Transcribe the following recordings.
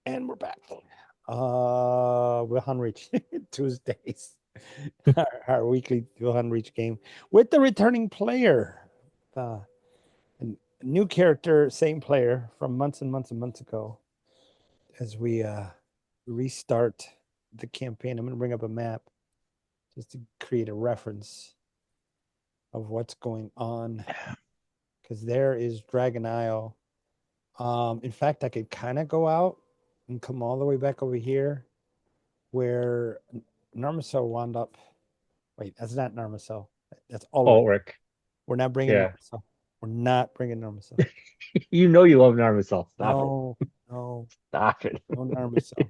And we're back. Wilhon Reach Tuesdays. our weekly Vilhon Reach game with the returning player. A new character, same player from months and months and months ago. As we restart the campaign, I'm going to bring up a map just to create a reference of what's going on. Because there is Dragon Isle. In fact, I could kind of go out and come all the way back over here where Narmacel wound up. Wait, that's not Narmacel. That's Ulrich. Ulrich. We're not bringing Yeah. Narmacel. We're not bringing Narmacel. You know you love Narmacel. Stop it. No, no, Stop it. no Narmacel.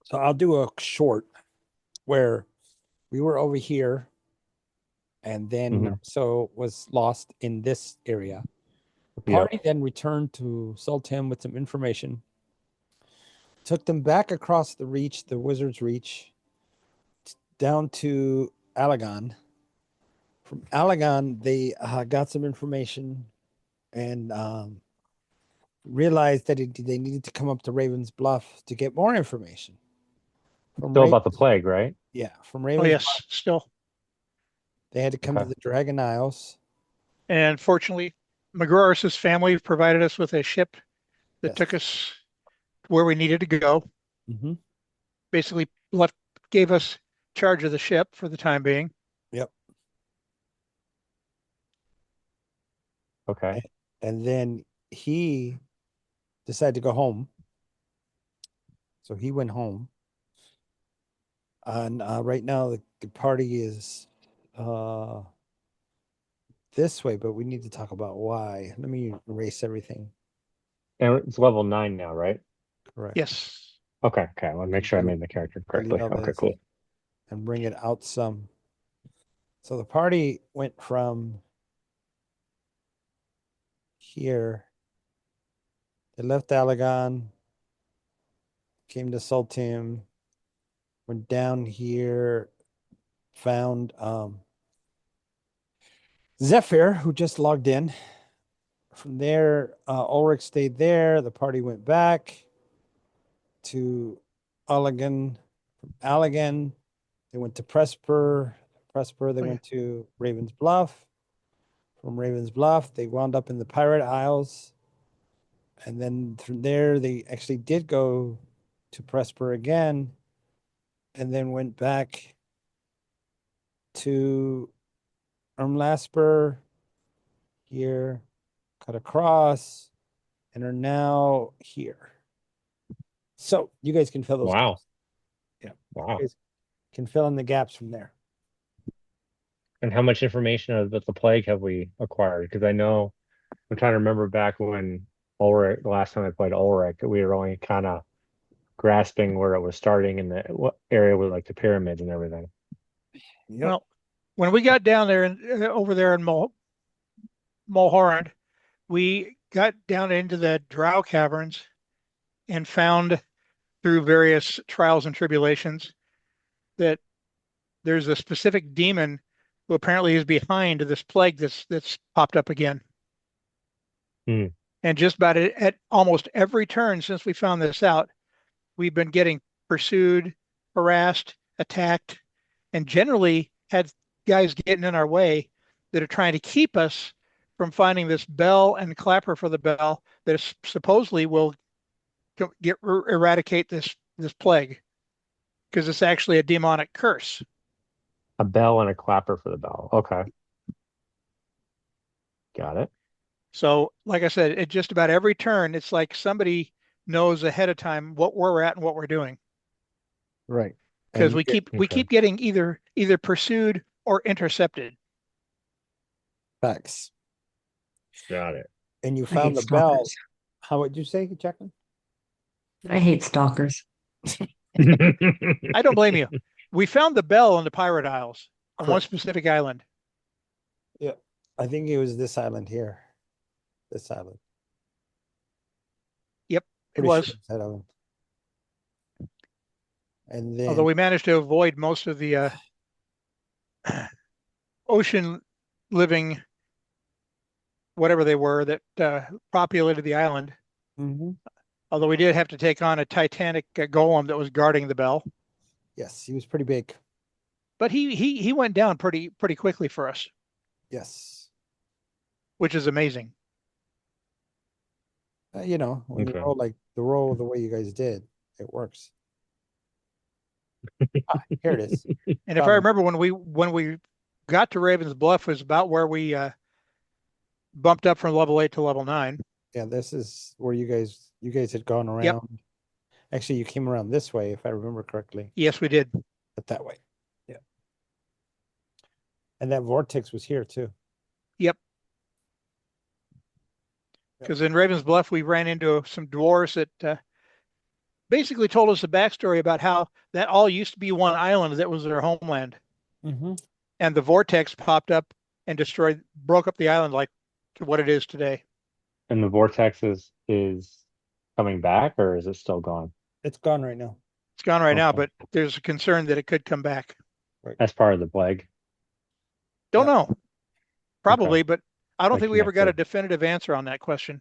So I'll do a short where we were over here and then Mhm. Narmacel was lost in this area. The Yep. party then returned to Sultan with some information, took them back across the reach, the wizard's reach, down to Alagon. From Alagon, they got some information and realized that they needed to come up to Raven's Bluff to get more information. From Still about the Ravens, plague, right? yeah, from Oh, Ravens Bluff, yes, still. they had to come to Okay. the Dragon Isles. And fortunately, McGraris's family provided us with a ship that Yes. took us where we needed to go. Mm-hmm. Basically, gave us charge of the ship for the time being. Yep. Okay. And then he decided to go home. So he went home. And right now, the party is uh, this way, but we need to talk about why. Let me erase everything. And it's level 9 now, right? Correct. Yes. Okay. Okay. I want to make sure I made the character Delete correctly. all Okay, this cool. and bring it out some. So the party went from here. They left Alagon, came to Sultim, went down here, found Zephyr, who just logged in. From there, Ulrich stayed there. The party went back to Allegan. From Allegan, they went to Presper. Presper, they Oh, yeah. went to Ravens Bluff. From Ravens Bluff, they wound up in the Pirate Isles. And then from there, they actually did go to Presper again and then went back to Ermlasper here, cut across, and are now here. So you guys can fill those Wow. gaps. Yeah. You Wow. guys can fill in the gaps from there. And how much information about the plague have we acquired? Because I know I'm trying to remember back when Ulrich, the last time I played Ulrich, we were only kind of grasping where it was starting in the what area with like the pyramids and everything. Yep. Well, when we got down there and over there in Mulhorand, we got down into the Drow caverns and found through various trials and tribulations that there's a specific demon who apparently is behind this plague that's popped up again. Hmm. And just about at almost every turn since we found this out, we've been getting pursued, harassed, attacked, and generally had guys getting in our way that are trying to keep us from finding this bell and clapper for the bell that is supposedly will eradicate this plague because it's actually a demonic curse. A bell and a clapper for the bell. Okay. Got it. So, like I said, at just about every turn, it's like somebody knows ahead of time what we're at and what we're doing. Right. And Because you get we Okay. keep getting either pursued or intercepted. facts. Got it. And you I hate found the bell. stalkers. How would you say, Jacqueline? I hate stalkers. I don't blame you. We found the bell on the Pirate Isles on one Correct. specific island. Yeah. I think it was this island here. This island. Yep, it Pretty sure was. it's that island. And Although then we managed to avoid most of the ocean living whatever they were that populated the island. Mm-hmm. Although we did have to take on a Titanic golem that was guarding the bell, Yes, he was pretty big. but he went down pretty quickly for us, Yes. which is amazing. When you Okay. roll like the way you guys did, it works. Here it is. And if I remember when we got to Ravens Bluff was about where we bumped up from level 8 to level 9. Yeah, this is where you guys had gone Yep. around. Actually, you came around this way, if I remember correctly, Yes, we did. but that way. Yeah. And that vortex was here too. Yep. Because in Ravens Bluff we ran into some dwarves that basically told us the backstory about how that all used to be one island that was their homeland, Mm-hmm. and the vortex popped up and broke up the island like to what it is today. And the vortex is coming back, or is it still gone? It's gone right now. It's gone right now, Okay. but there's a concern that it could come back. As part of the plague. Don't Yeah. know. Probably, but I don't Like think we ever got a connected. definitive answer on that question.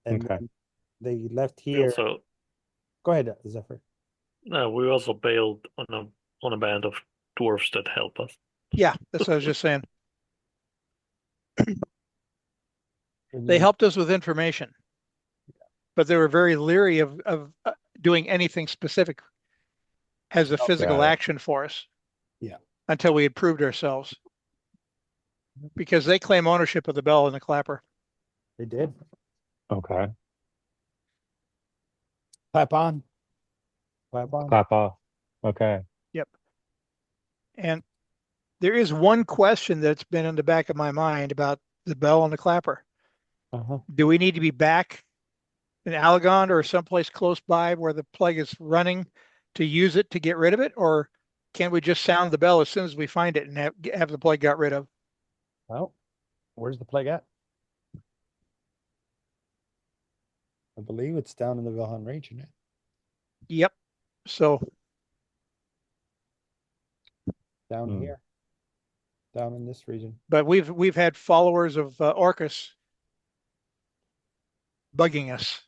And Okay. then they left We here. also Go ahead, Zephyr. we also bailed on a band of dwarfs that help us. Yeah, that's what I was just saying. And They then- helped us with information, but they were very leery of doing anything specific as a physical Got it. action for us. Yeah. Until we had proved ourselves. Because they claim ownership of the bell and the clapper. They did. Okay. Clap on. Clap on. Clap off. Okay. Yep. And there is one question that's been in the back of my mind about the bell and the clapper. Uh-huh. Do we need to be back in Allegon or someplace close by where the plague is running to use it to get rid of it? Or can we just sound the bell as soon as we find it and have the plague got rid of? Well, where's the plague at? I believe it's down in the Vilhon region. Yep. So Down Hmm. here. Down in this region. but we've had followers of Orcus bugging us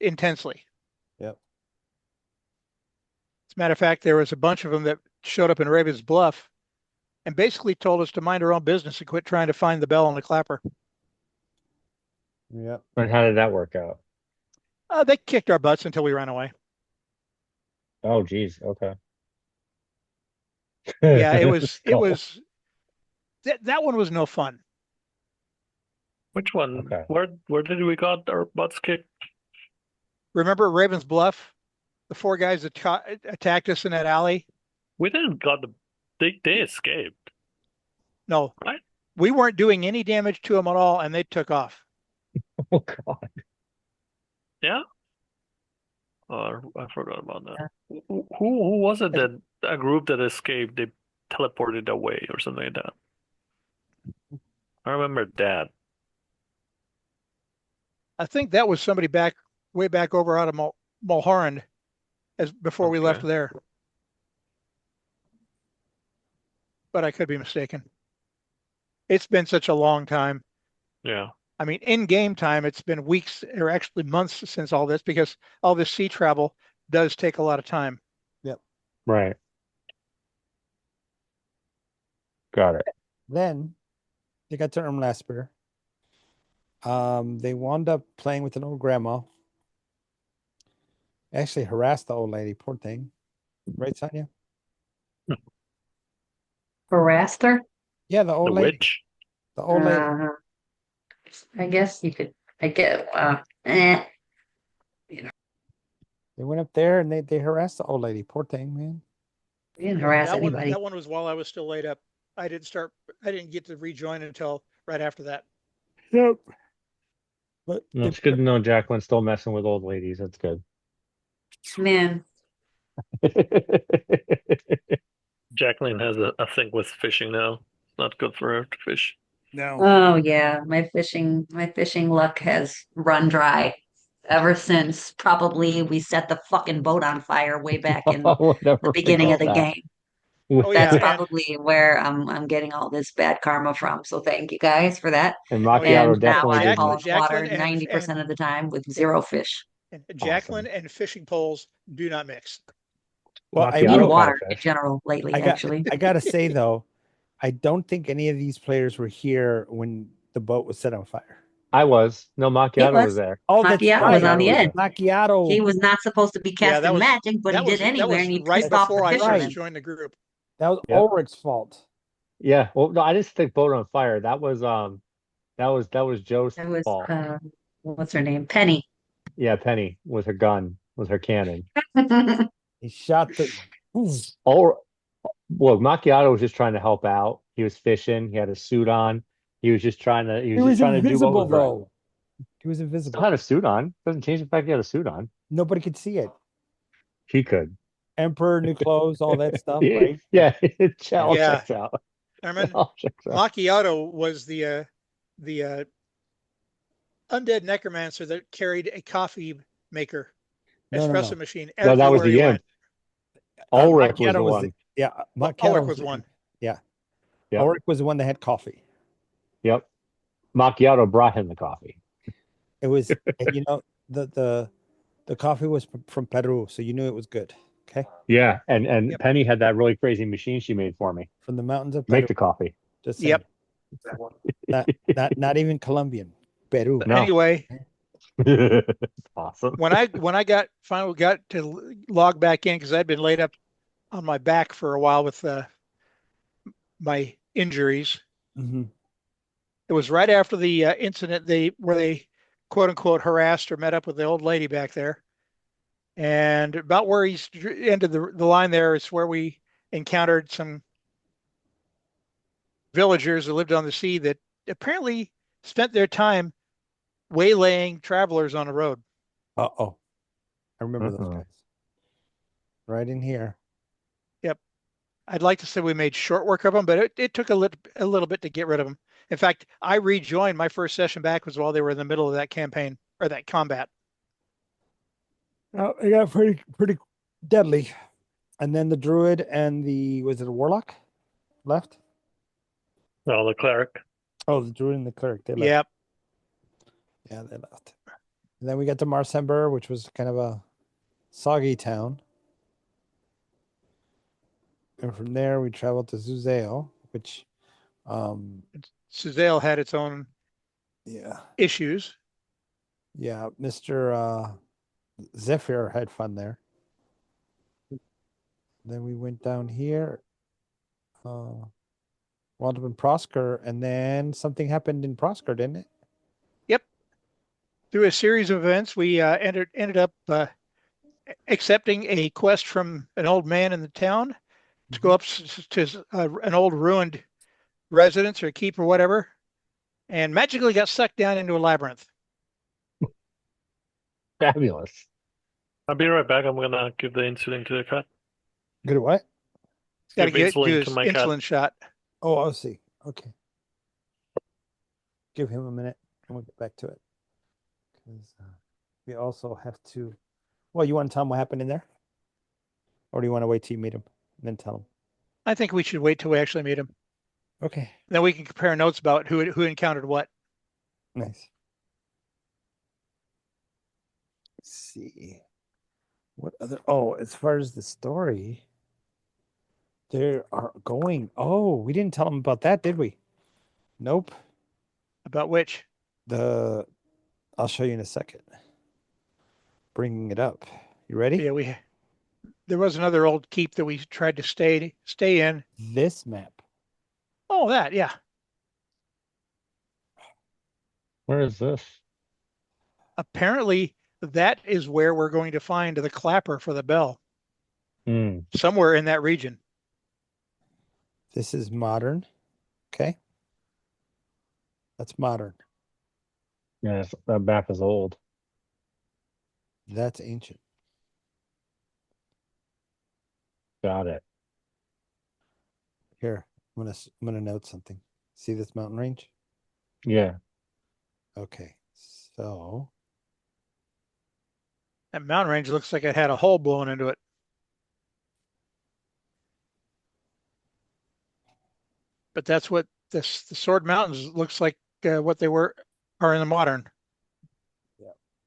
intensely. Yep. As a matter of fact, there was a bunch of them that showed up in Ravens Bluff and basically told us to mind our own business and quit trying to find the bell and the clapper. Yep. And how did that work out? They kicked our butts until we ran away. Oh, geez. Okay. Yeah, it was Cool. that one was no fun. Which one? Okay. Where did we got our butts kicked? Remember Ravens Bluff? The four guys that attacked us in that alley? We didn't got they escaped. No, Right. we weren't doing any damage to them at all, and they took off. Oh, God. Yeah. I forgot about that. Who was it that a group that escaped? They teleported away or something like that. I remember that. I think that was somebody way back over out of Mulholland before we left Okay. there. But I could be mistaken. It's been such a long time. Yeah. I mean, in game time, it's been weeks or actually months since all this because all this sea travel does take a lot of time. Right. Got it. Then they got to Ermlasper. They wound up playing with an old grandma. Actually harassed the old lady, poor thing. Right, Sonia? Harassed her? Yeah, the old The lady. witch. The old lady. I guess you could, They went up there and they harassed the old lady. Poor thing, man. we didn't harass That anybody. that one was while I was still laid up. I didn't get to rejoin until right after that. Yep. But No, it's good to know Jacqueline's still messing with old ladies. That's good. Man, Jacqueline has a thing with fishing now. It's not good for her to fish. no. oh yeah, my fishing luck has run dry ever since probably we set the fucking boat on fire way back in the Whatever. beginning of the that. game. Oh yeah, That's and probably where I'm getting all this bad karma from. So thank you guys for that. And oh macchiato And now definitely I'm Jack, didn't. hauling water Jacqueline 90% of the time with zero fish. and Jacqueline Awesome. and fishing poles do not mix. Well, I And Macchiato will. caught a water in fish. general lately, I got. actually. I gotta say though, I don't think any of these players were here when the boat was set on fire. I was. No, He macchiato was was. there. Oh, that's Macchiato was right. on Macchiato the was edge. there. Macchiato. He was not supposed to be Yeah, casting magic, but he did that anyway, was and he right pissed off the before I right. first fishermen. joined the group. That was Yep. Ulrich's fault. Yeah. Well, no, I didn't stick boat on fire. That was Joe's It was fault. what's her name? Penny. Yeah, Penny with her gun, with her cannon. He shot the. Ooh, All well, macchiato was just trying to help out. He was fishing. He had a suit on. He he was just was trying to do what invisible was right. though. He was Still invisible. had a suit on. Doesn't change the fact he had a suit on. Nobody could see it. He could. Emperor, new clothes, all that stuff, right? Yeah, it all Yeah, checks out. I It remember all checks out. Macchiato was the undead necromancer that carried a coffee maker, No, no, espresso no. machine No, that was everywhere he the went. imp. Ulrich was Macchiato the was the, one. yeah. Well, Macchiato Ulrich was was the, one. yeah. Yep. Ulrich was the one that had coffee. Yep. Macchiato brought him the coffee. It was, and the coffee was from Peru, so you knew it was good. Okay, Yeah, and Yep. Penny had that really crazy machine she made for me. from the mountains of Make Peru. the coffee. Just saying. Yep. Not even Colombian. Peru. No. Anyway, Awesome. when I finally got to log back in because I'd been laid up on my back for a while with my injuries. Mm-hmm. It was right after the incident where they quote unquote harassed or met up with the old lady back there, and about where he's ended the line there is where we encountered some villagers who lived on the sea that apparently spent their time waylaying travelers on the road. Uh-oh. I remember those Uh-oh. guys. Right in here. Yep. I'd like to say we made short work of them, but it took a little bit to get rid of them. In fact, I rejoined. My first session back was while they were in the middle of that campaign or that combat. Oh, it got pretty deadly. And then the druid and was it a warlock left? No, the cleric. Oh, the druid and the cleric. They left. Yep. Yeah, they left. And then we got to Marsember, which was kind of a soggy town. And from there we traveled to Zuzail, which Suzale had its own yeah. issues. Yeah, Mr. Zephyr had fun there. Then we went down here, wound up in Prosker, and then something happened in Prosker, didn't it? Yep. Through a series of events, we ended up accepting a quest from an old man in the town to go up to an old ruined residence or keep or whatever, and magically got sucked down into a labyrinth. Fabulous. I'll be right back. I'm gonna give the insulin to the cat. Good at what? Got to Give do insulin his to my cat. insulin shot. Oh, I'll see. Okay. Give him a minute and we'll get back to it. Because we also have to. Well, you want to tell him what happened in there? Or do you want to wait till you meet him and then tell him? I think we should wait till we actually meet him. Okay. Then we can compare notes about who encountered what. Nice. Let's see. What other? Oh, as far as the story, they are going. Oh, we didn't tell them about that, did we? Nope. About which? I'll show you in a second. Bringing it up. You ready? Yeah, there was another old keep that we tried to stay in. This map. Oh, that, yeah. Where is this? Apparently, that is where we're going to find the clapper for the bell. Somewhere in that region. This is modern. Okay. That's modern. Yeah, that map is old. That's ancient. Got it. Here, I'm gonna note something. See this mountain range? Yeah. Okay. So That mountain range looks like it had a hole blown into it. but that's what the Sword Mountains looks like. What they are in the modern.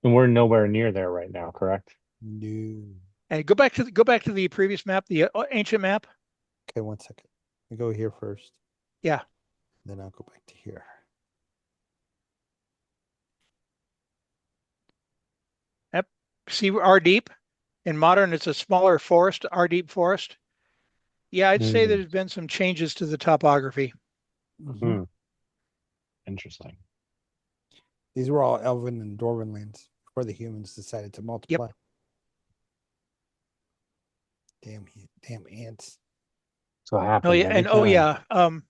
And we're nowhere near there right now, correct? No. And go back to the previous map, the ancient map. Okay, 1 second. I go here first. Yeah. Then I'll go back to here. Yep. See our deep. In modern, it's a smaller forest, our deep forest. Yeah, I'd say there's been some changes to the topography. Mhm. Interesting. These were all Elven and Dwarven lands before the humans decided to multiply. Damn ants. So what happened? Oh yeah, and Anytime.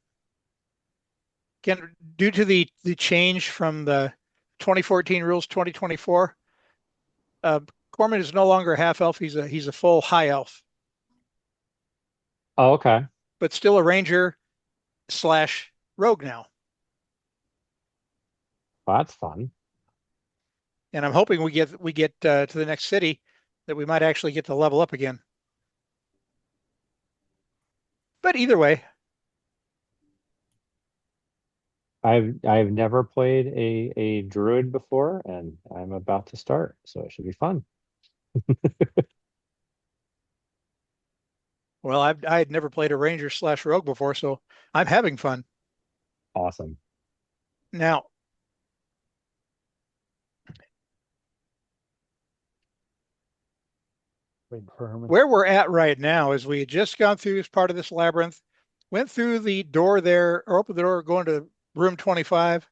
again, due to the change from the 2014 rules 2024, Corman is no longer a half elf. He's a full high elf, Oh, okay. but still a ranger slash rogue now. Well, that's fun. And I'm hoping we get to the next city that we might actually get to level up again. But either way, I've never played a druid before, and I'm about to start, so it should be fun. well, I had never played a ranger slash rogue before, so I'm having fun. Awesome. Now, Waiting for Herman. where we're at right now is we had just gone through this part of this labyrinth, went through the door there, or opened the door going to room 25,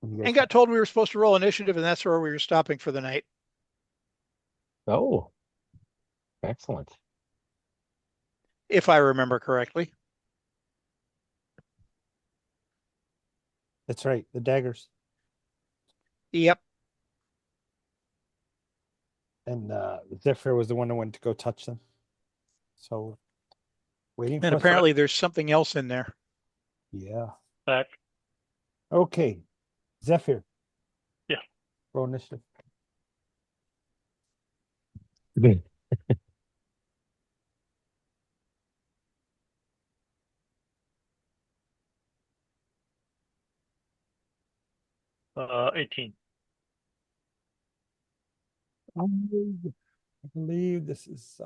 and got told we were supposed to roll initiative, and that's where we were stopping for the night. Oh, excellent. If I remember correctly. That's right. The daggers. Yep. And Zephyr was the one that went to go touch them. So waiting And for us. apparently there's something else in there. Yeah. Back. Okay. Zephyr. Yeah. Roll initiative. Good. 18. I believe this is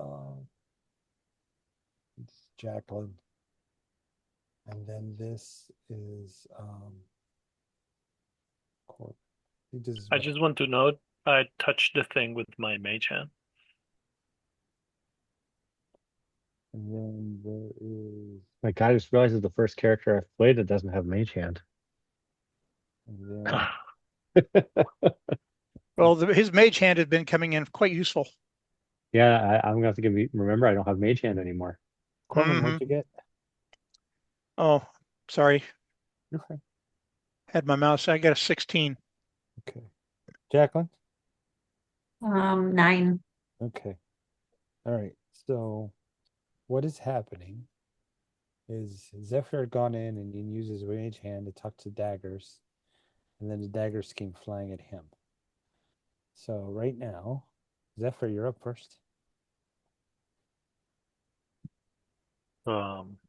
it's Jacqueline. And then this is Court. This is I just want to note I touched the thing with my mage hand. and then there is My God, I just realized it's the first character I've played that doesn't have mage hand. and then Well, his mage hand had been coming in quite useful. Yeah, I'm gonna have to remember I don't have mage hand anymore. Corman, Mhm. what'd you get? Oh, sorry. You're fine. Had my mouse. I got a 16. Okay. Jacqueline? 9. Okay. All right. So what is happening is Zephyr had gone in and used his mage hand to touch the daggers, and then the daggers came flying at him. So right now, Zephyr, you're up first. Um,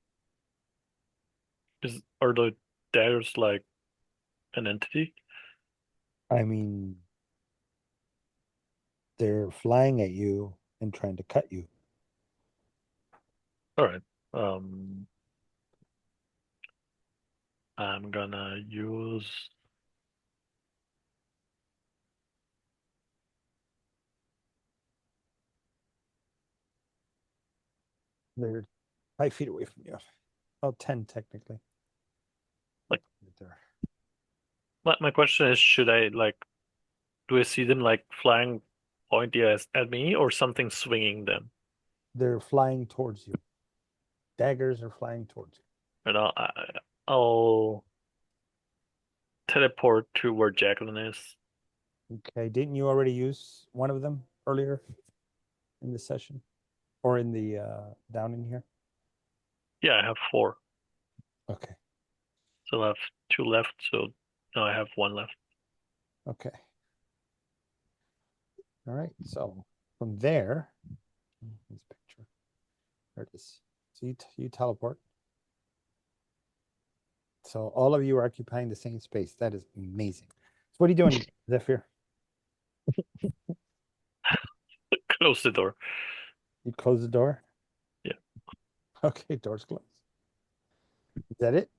are the daggers like an entity? I mean, they're flying at you and trying to cut you. All right. I'm gonna use They're 5 feet away from you. About 10 technically. Like- right there. my question is, should I like do I see them like flying pointy at me or something swinging them? They're flying towards you. Daggers are flying towards you. And I'll teleport to where Jacqueline is. Okay. Didn't you already use one of them earlier in the session? Or in the down in here? Yeah, I have 4. Okay. So I have 2 left, so now I have 1 left. Okay. All right. So from there, this picture. There it is. So you teleport. So all of you are occupying the same space. That is amazing. So what are you doing, Zephyr? Close the door. You close the door? Yeah. Okay, door's closed. Is that it?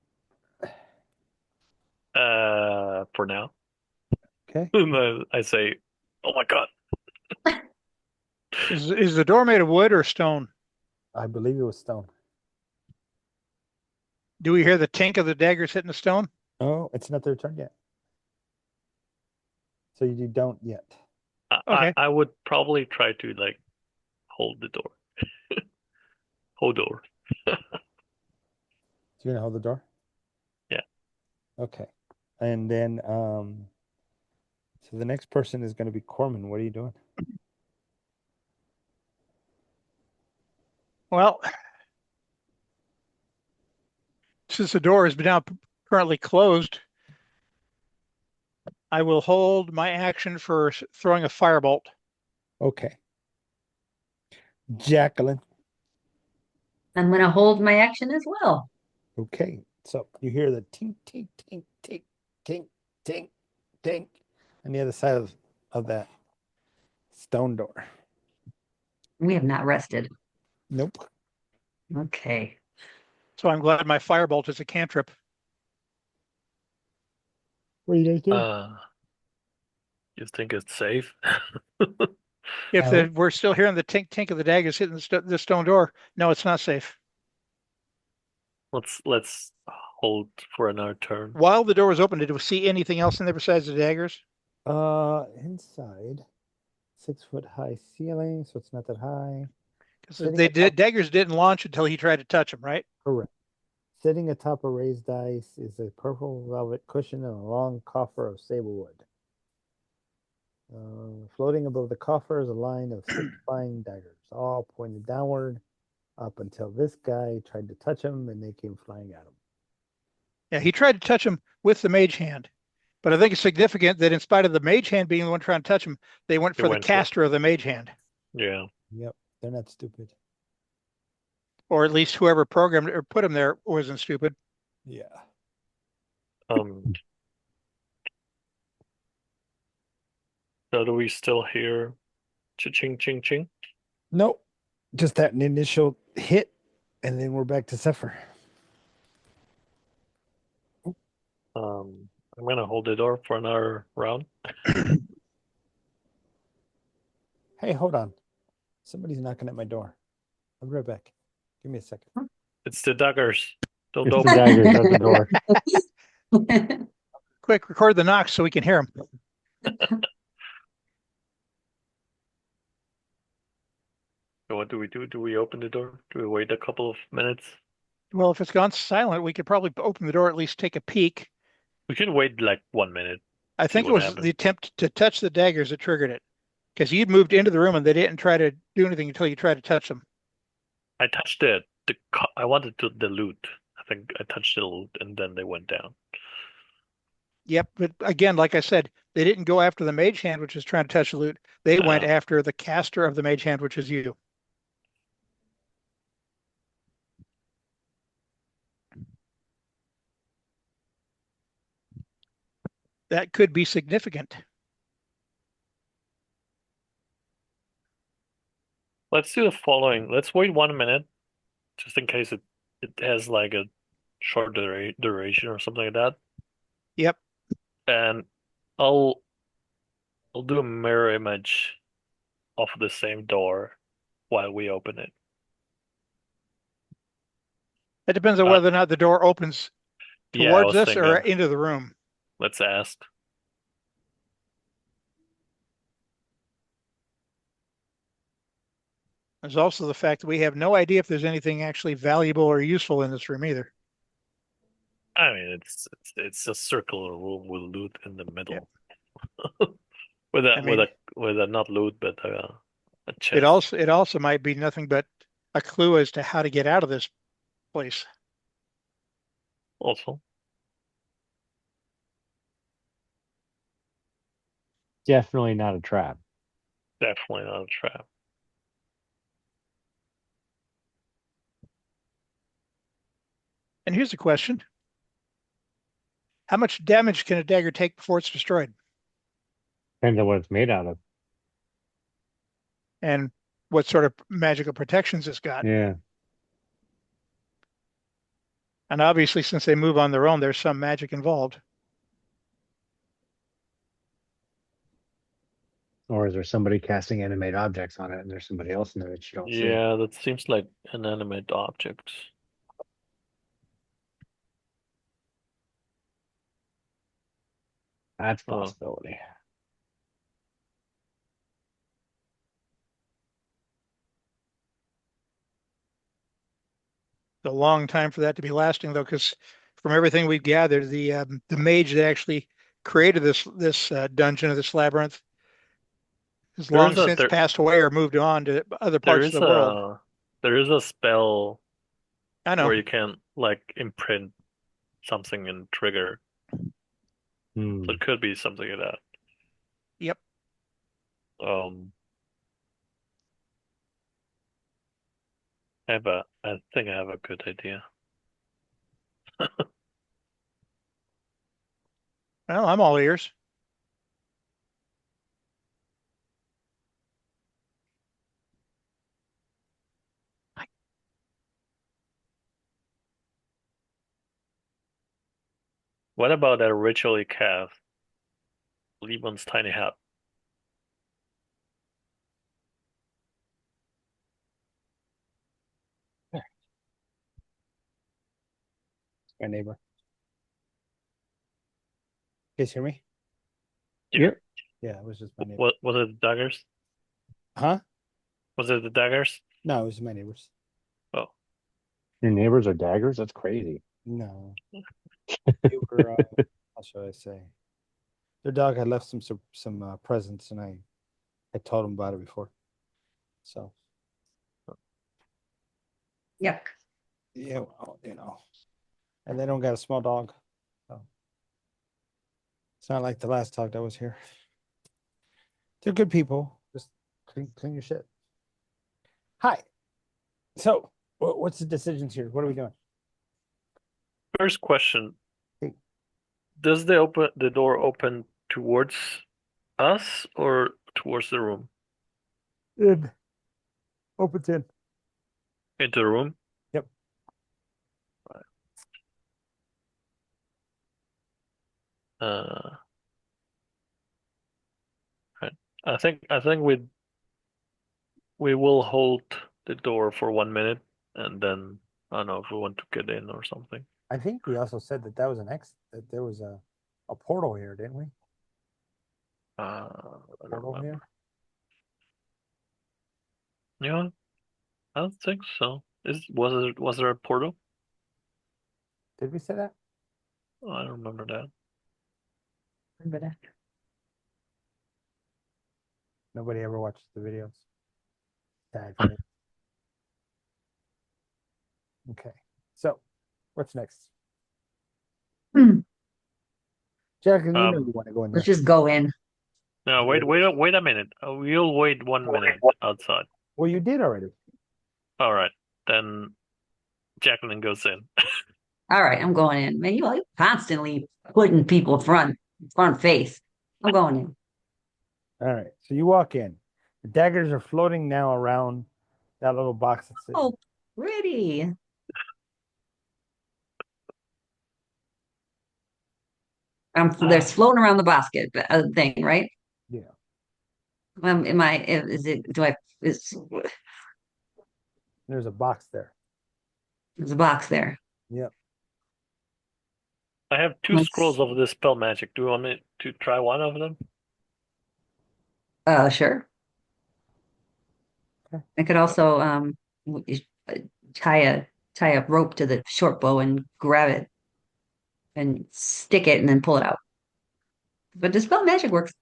For now. Okay. I say, oh my God. Is the door made of wood or stone? I believe it was stone. Do we hear the tink of the daggers hitting the stone? Oh, it's not their turn yet. So you don't yet. Okay. I would probably try to like hold the door. Hold door. So you're gonna hold the door? Yeah. Okay. And then so the next person is gonna be Corman. What are you doing? Well, since the door is now currently closed, I will hold my action for throwing a firebolt. Okay. Jacqueline. I'm going to hold my action as well. Okay. So you hear the tink, tink, tink, tink, tink, tink, tink on the other side of that stone door. We have not rested. Nope. Okay. So I'm glad my firebolt is a cantrip. What are you guys doing? You think it's safe? If we're still hearing the tink tink of the daggers hitting the stone door, no, it's not safe. Let's hold for another turn. While the door was open, did we see anything else in there besides the daggers? Inside, 6-foot high ceiling, so it's not that high. Because Sitting the atop- daggers didn't launch until he tried to touch them, right? Correct. Sitting atop a raised dice is a purple velvet cushion and a long coffer of sablewood. Floating above the coffer is a line of 6 flying daggers, all pointed downward, up until this guy tried to touch them and they came flying at him. Yeah, he tried to touch him with the mage hand. But I think it's significant that in spite of the mage hand being the one trying to touch him, they went for the caster of the mage hand. Yeah. Yep, they're not stupid. Or at least whoever programmed or put him there wasn't stupid. Yeah. So do we still hear cha-ching, ching, ching? Nope. Just that initial hit, and then we're back to Zephyr. I'm gonna hold the door for another round. Hey, hold on. Somebody's knocking at my door. I'll be right back. Give me a second. It's the daggers. Don't It's the open. daggers at the door. Quick, record the knocks so we can hear him. So what do we do? Do we open the door? Do we wait a couple of minutes? Well, if it's gone silent, we could probably open the door, at least take a peek. We can wait like 1 minute. I think it what was happens. the attempt to touch the daggers that triggered it. Because you'd moved into the room and they didn't try to do anything until you tried to touch them. I touched I wanted the loot. I think I touched the loot and then they went down. Yep, but again, like I said, they didn't go after the mage hand, which is trying to touch the loot. They went after the caster of the mage hand, which is you. That could be significant. Let's do the following. Let's wait 1 minute, just in case it has like a short duration or something like that. Yep. And I'll do a mirror image of the same door while we open it. It depends on whether or not the door opens Yeah, I towards was us or thinking, into the room. let's ask. There's also the fact that we have no idea if there's anything actually valuable or useful in this room either. I mean, it's a circular room with loot in the middle. with a not loot, but a chest. It also might be nothing but a clue as to how to get out of this place. Also, Definitely not a trap. definitely not a trap. And here's a question. How much damage can a dagger take before it's destroyed? Depends on what it's made out of. And what sort of magical protections it's got? Yeah. And obviously, since they move on their own, there's some magic involved. Or is there somebody casting animate objects on it and there's somebody else in there that you don't see? Yeah, that seems like an animate object. That's a Oh. possibility. It's a long time for that to be lasting, though, because from everything we've gathered, the mage that actually created this dungeon or this labyrinth has There long is a since passed away or moved on to other there parts of is the world. there is a spell I know. where you can like imprint something and trigger. Hmm. So it could be something like that. Yep. I think I have a good idea. Well, I'm all ears. What about a ritually cast Livon's tiny hat? My neighbor. You guys hear me? Yep. Yeah, it was just my neighbor. What was it? The daggers? Huh? Was it the daggers? No, it was my neighbors. Oh, Your neighbors are daggers? That's crazy. No. They were, how should I say? Their dog had left some presents, and I told them about it before. So Yuck. yeah, well, and they don't got a small dog. So it's not like the last dog that was here. They're good people. Just clean your shit. Hi. So what's the decisions here? What are we doing? first question. Hey. Does the door open towards us or towards the room? In. Opens in. Into the room? Yep. Right. I think we will hold the door for 1 minute and then I don't know if we want to get in or something. I think we also said that was that there was a portal here, didn't we? I don't Portal remember. here. Yeah, I don't think so. Was there a portal? Did we say that? Oh, I don't remember that. Nobody ever watches the videos. Sad face. Okay. So, what's next? Jacqueline, you know you want to go in there. Let's just go in. No, wait a minute. We'll wait 1 minute outside. Well, you did already. All right, then Jacqueline goes in. All right, I'm going in. Man, you constantly putting people front face. I'm going in. All right. So you walk in. The daggers are floating now around that little box that's Oh, pretty. They're floating around the basket thing, right? Yeah. There's a box there. There's a box there. Yep. I have two scrolls of this spell magic. Do you want me to try one of them? Sure. Okay. I could also tie a rope to the short bow and grab it and stick it and then pull it out. But the spell magic works.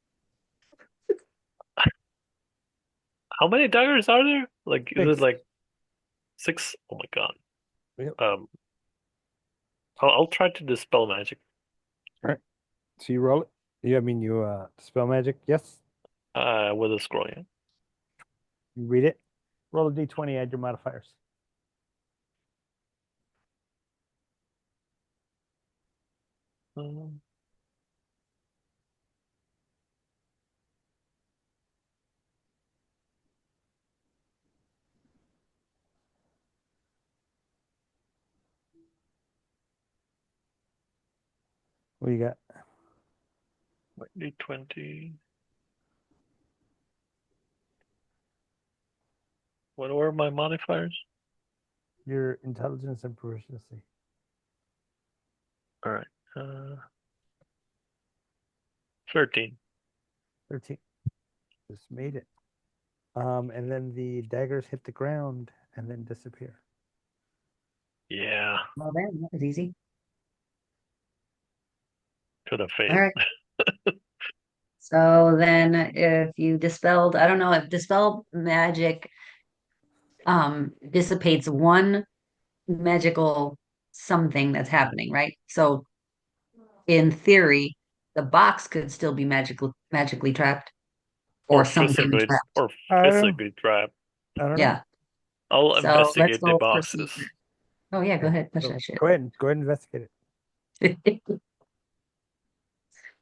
How many daggers are there? Like, is Six. it like 6? Oh my God. Yep. I'll try to dispel magic. All right. So you roll it. You spell magic. Yes. With a scroll, yeah. You read it. Roll a d20. Add your modifiers. Um, What do you got? Need 20. What were my modifiers? Your intelligence and proficiency. All right. 13. 13. Just made it. And then the daggers hit the ground and then disappear. Yeah. Well, then, that was easy. Could have All failed. right. So then if you dispelled, I don't know, if dispelled magic dissipates one magical something that's happening, right? So in theory, the box could still be magically trapped or something trapped. Or I don't, physically trapped. I don't know. Yeah. I'll So let's investigate the go boxes. proceed. Oh yeah, go ahead. Touch So that shit. go ahead and investigate it.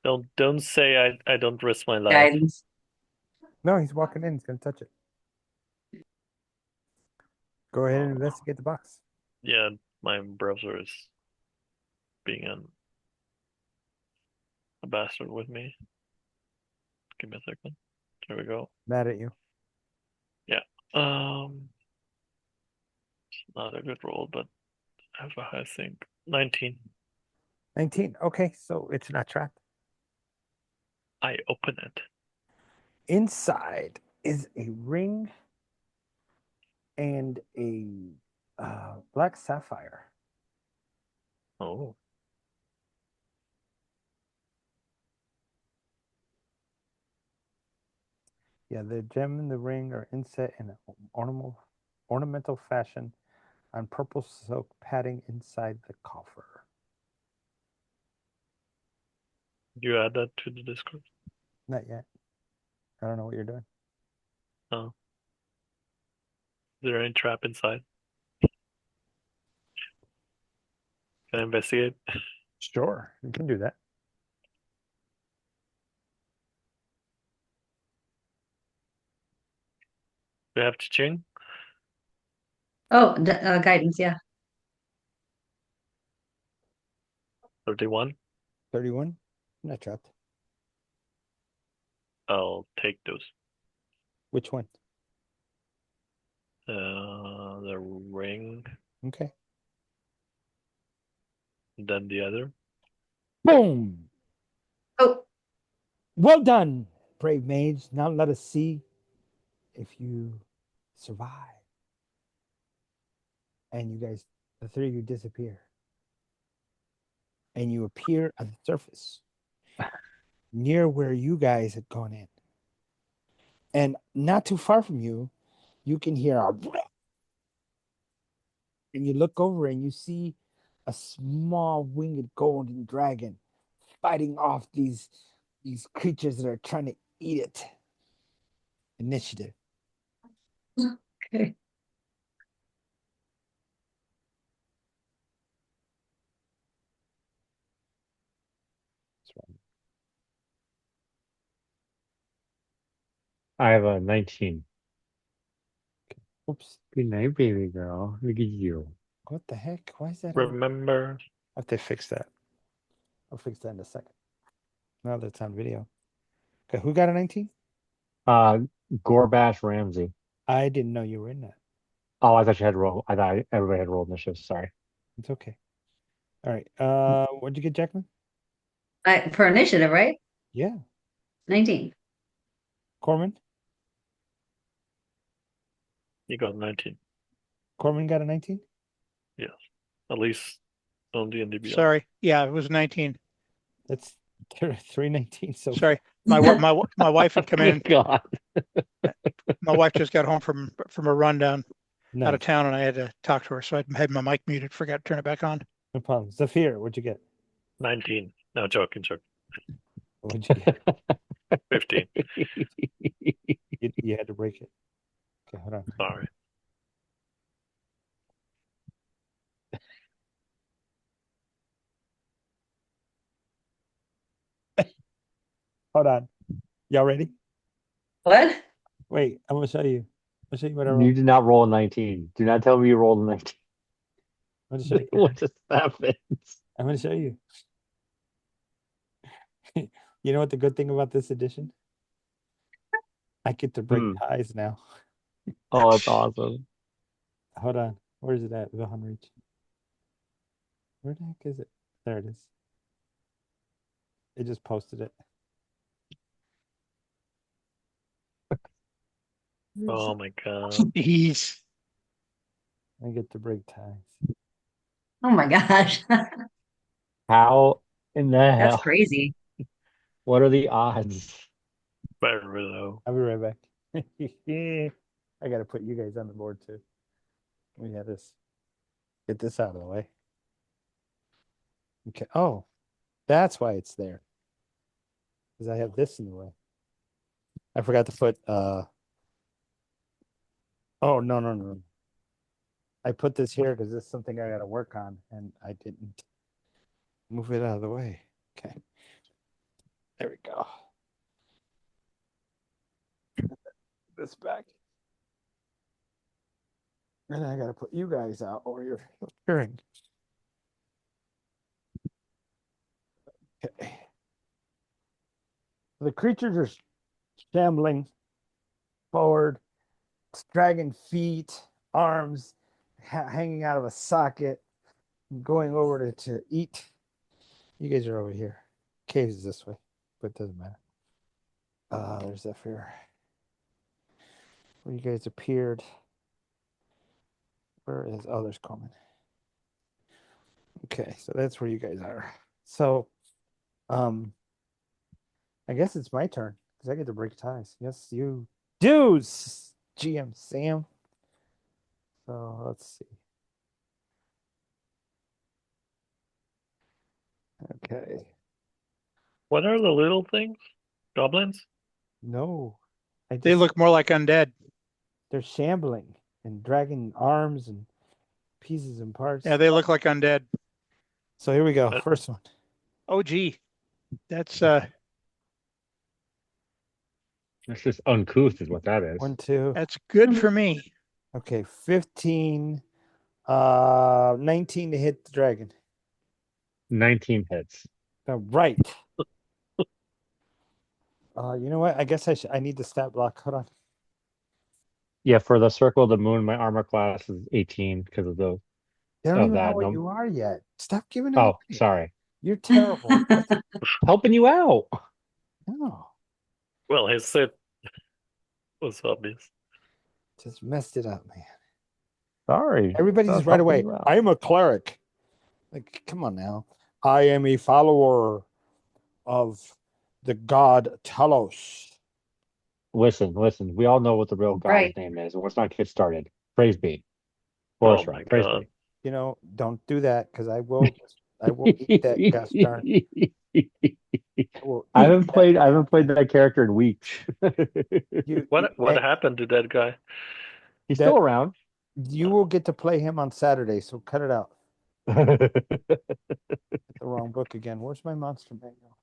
Don't say I don't risk my life. Guidance. No, he's walking in. He's gonna touch it. Go ahead and Oh. investigate the box. Yeah, my browser is being a bastard with me. Give me a second. There we go. Mad at you. It's not a good roll, but I have a high think. 19. 19. Okay, so it's not trapped. I open it. Inside is a ring and a black sapphire. Oh. Yeah, the gem and the ring are inset in an ornamental fashion on purple silk padding inside the coffer. You add that to the Discord? Not yet. I don't know what you're doing. Oh. Is there any trap inside? Can I investigate? Sure, you can do that. Do I have to ching? Oh, guidance, yeah. 31? 31? Not trapped. I'll take those. Which one? The ring, Okay. then the other. Boom! Oh, Well done, brave mage. Now let us see if you survive. And you guys, the three of you disappear. And you appear at the surface near where you guys had gone in. And not too far from you, you can hear a and you look over and you see a small winged golden dragon fighting off these creatures that are trying to eat it. Initiative. okay. I have a 19. Oops. Good night, baby girl. Look at you. What the heck? Why is that? Remember, I have to fix that. I'll fix that in a second. Now that it's on video. Okay, who got a 19? Gorbash Ramsey. I didn't know you were in that. Oh, I thought you had roll. I thought everybody had rolled initiative. Sorry. It's okay. All right. What'd you get, Jacqueline? For initiative, right? Yeah. 19. Corman? you got 19. Corman got a 19? Yes. At least on the NDBL. Sorry. Yeah, it was 19. That's 319. So Sorry. My wife had come in. God. My wife just got home from a rundown nice. out of town, and I had to talk to her, so I had my mic muted. Forgot to turn it back on. No problem. Zafir, what'd you get? 19. No, joking. What'd you get? 15. You had to break it. Okay, hold on. Sorry. Hold on. Y'all ready? What? Wait, I'm gonna show you. I'll show you what I You rolled. did not roll a 19. Do not tell me you rolled a 19. I'm gonna show you. What just happened? I'm gonna show you. You know what the good thing about this edition? I get to break Hmm. ties now. Oh, that's awesome. Hold on. Where is it at? Vilhon Reach. Where the heck is it? There it is. They just posted it. Oh my god. Jeez. I get to break ties. Oh my gosh. How in the That's hell? crazy. What are the odds? Very low. I'll be right back. I gotta put you guys on the board too. We have this. Get this out of the way. Okay. Oh, that's why it's there. Because I have this in the way. I forgot to put oh no. I put this here because it's something I gotta work on and I didn't move it out of the way. Okay. There we go. This back. And I gotta put you guys out or you're hearing. Okay. The creatures are shambling forward, dragging feet, arms hanging out of a socket, going over to eat. You guys are over here. Caves is this way, but it doesn't matter. There's that fear. Where you guys appeared. Where is others coming? Okay, so that's where you guys are. So, I guess it's my turn because I get to break ties. Yes, you do, GM Sam. So let's see. Okay. What are the little things? Goblins? No, I They just look more like undead. they're shambling and dragging arms and pieces and parts. Yeah, they look like undead. So here we go. But- First one. Oh, gee. That's That's just uncouth, is what that is. 1, 2. that's good for me. Okay, 15. 19 to hit the dragon. 19 hits. Right. You know what? I guess I need the stat block. Hold on. Yeah, for the circle of the moon, my armor class is 18 because of the They don't of even know that. what No, you are yet. Stop giving it oh, away. sorry. You're terrible. Helping you out. No, Well, his set was obvious. just messed it up, man. Sorry. Everybody's That's right helping away. you out. I am a cleric. Like, come on now. I am a follower of the god Talos. Listen. We all know what the real guy's Right. name is, and let's not get started. Praise be. Oh Forrest my Run, praise god. You know, don't do that because I will eat that gosh darn. be. I will I eat haven't that played damn thing. that character in weeks. What happened to that guy? He's that still around. you will get to play him on Saturday, so cut it out. The wrong book again. Where's my monster manual?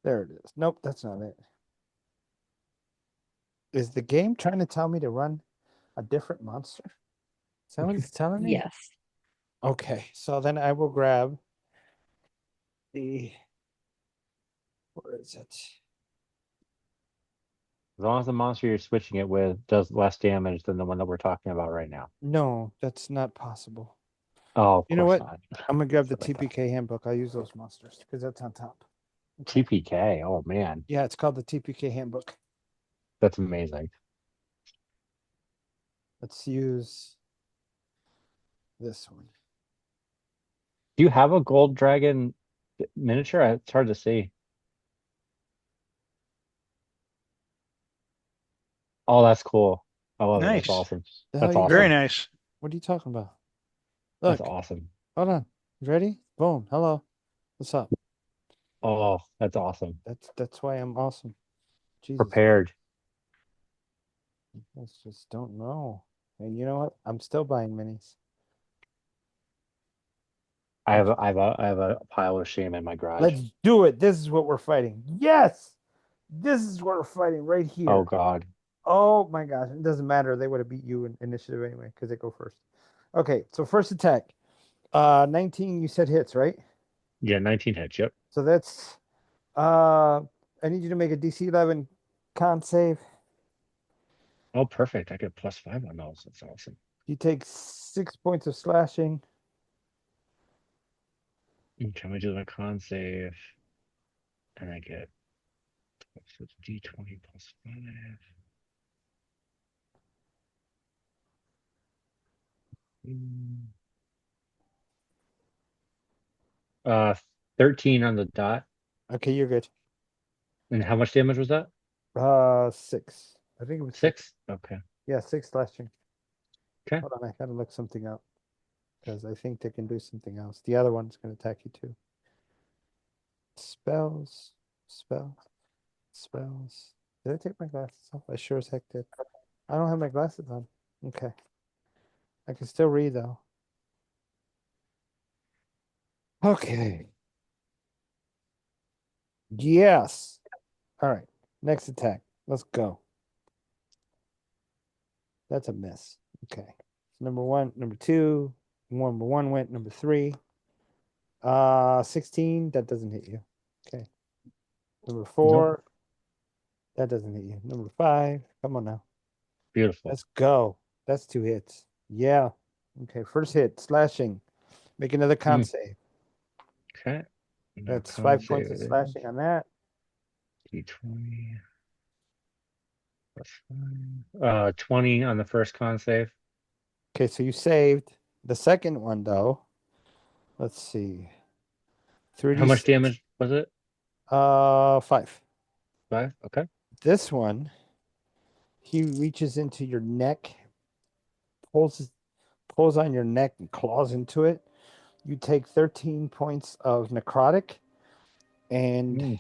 There it is. Nope, that's not it. Is the game trying to tell me to run a different monster? Is that what it's telling me? Yes. Okay, so then I will grab the. Where is it? As long as the monster you're switching it with does less damage than the one that we're talking about right now. No, that's not possible. Oh, of You know course what? not. I'm gonna grab the Silly thing. TPK handbook. I'll use those monsters because that's on top. Okay. TPK. Oh man, Yeah, it's called the TPK handbook. that's amazing. Let's use this one. Do you have a gold dragon miniature? It's hard to see. Oh, that's cool. I love it. That's Nice. awesome. The hell That's you awesome. Very doing? nice. What are you talking about? That's Look, awesome. hold on. You ready? Boom. Hello. What's up? Oh, that's awesome. That's why I'm awesome. Jesus. Prepared. You guys just don't know. And you know what? I'm still buying minis. I have a pile of shame in my garage. Let's do it. This is what we're fighting. Yes, this is what we're fighting right here. Oh God. Oh my gosh, it doesn't matter. They would have beat you in initiative anyway because they go first. Okay, so first attack. 19 you said hits, right? Yeah, 19 hits. Yep. So that's I need you to make a DC 11 con save. Oh, perfect. I get +5 on those. That's awesome. You take 6 points of slashing. Can we do my con save? And I get so it's D20 +5. Mm. 13 on the dot. Okay, you're good. And how much damage was that? 6. I think it was 6? Okay. Yeah, 6 slashing. Okay. Hold on, I gotta look something up because I think they can do something else. The other one's gonna attack you too. Spells, spells. Did I take my glasses off? I sure as heck did. I don't have my glasses on. Okay. I can still read though. Okay. Yes. All right. Next attack. Let's go. That's a miss. Okay. Number 1, number 2. Number 1 went. Number 3. 16. That doesn't hit you. Okay. Number 4. That doesn't hit you. Number 5. Come on now. Beautiful. Let's go. That's 2 hits. Yeah. Okay. First hit. Slashing. Make another con save. Okay. That's 5 points of slashing on that. D20 +5. 20 on the first con save. Okay, so you saved. The second one though. Let's see. 3D. How much damage was it? 5. 5. Okay. This one, he reaches into your neck, pulls on your neck and claws into it. You take 13 points of necrotic, and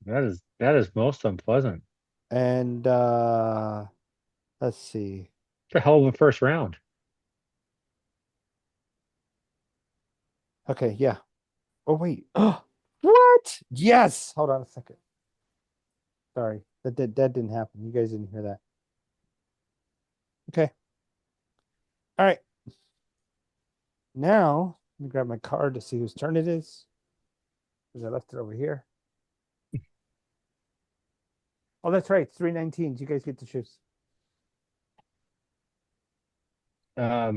that is most unpleasant. and let's see. It's a hell of a first round. Okay, yeah. Oh wait. What? Yes. Hold on a second. Sorry, that didn't happen. You guys didn't hear that. Okay. All right. Now let me grab my card to see whose turn it is, because I left it over here. Oh, that's right. It's 319s. You guys get to choose. I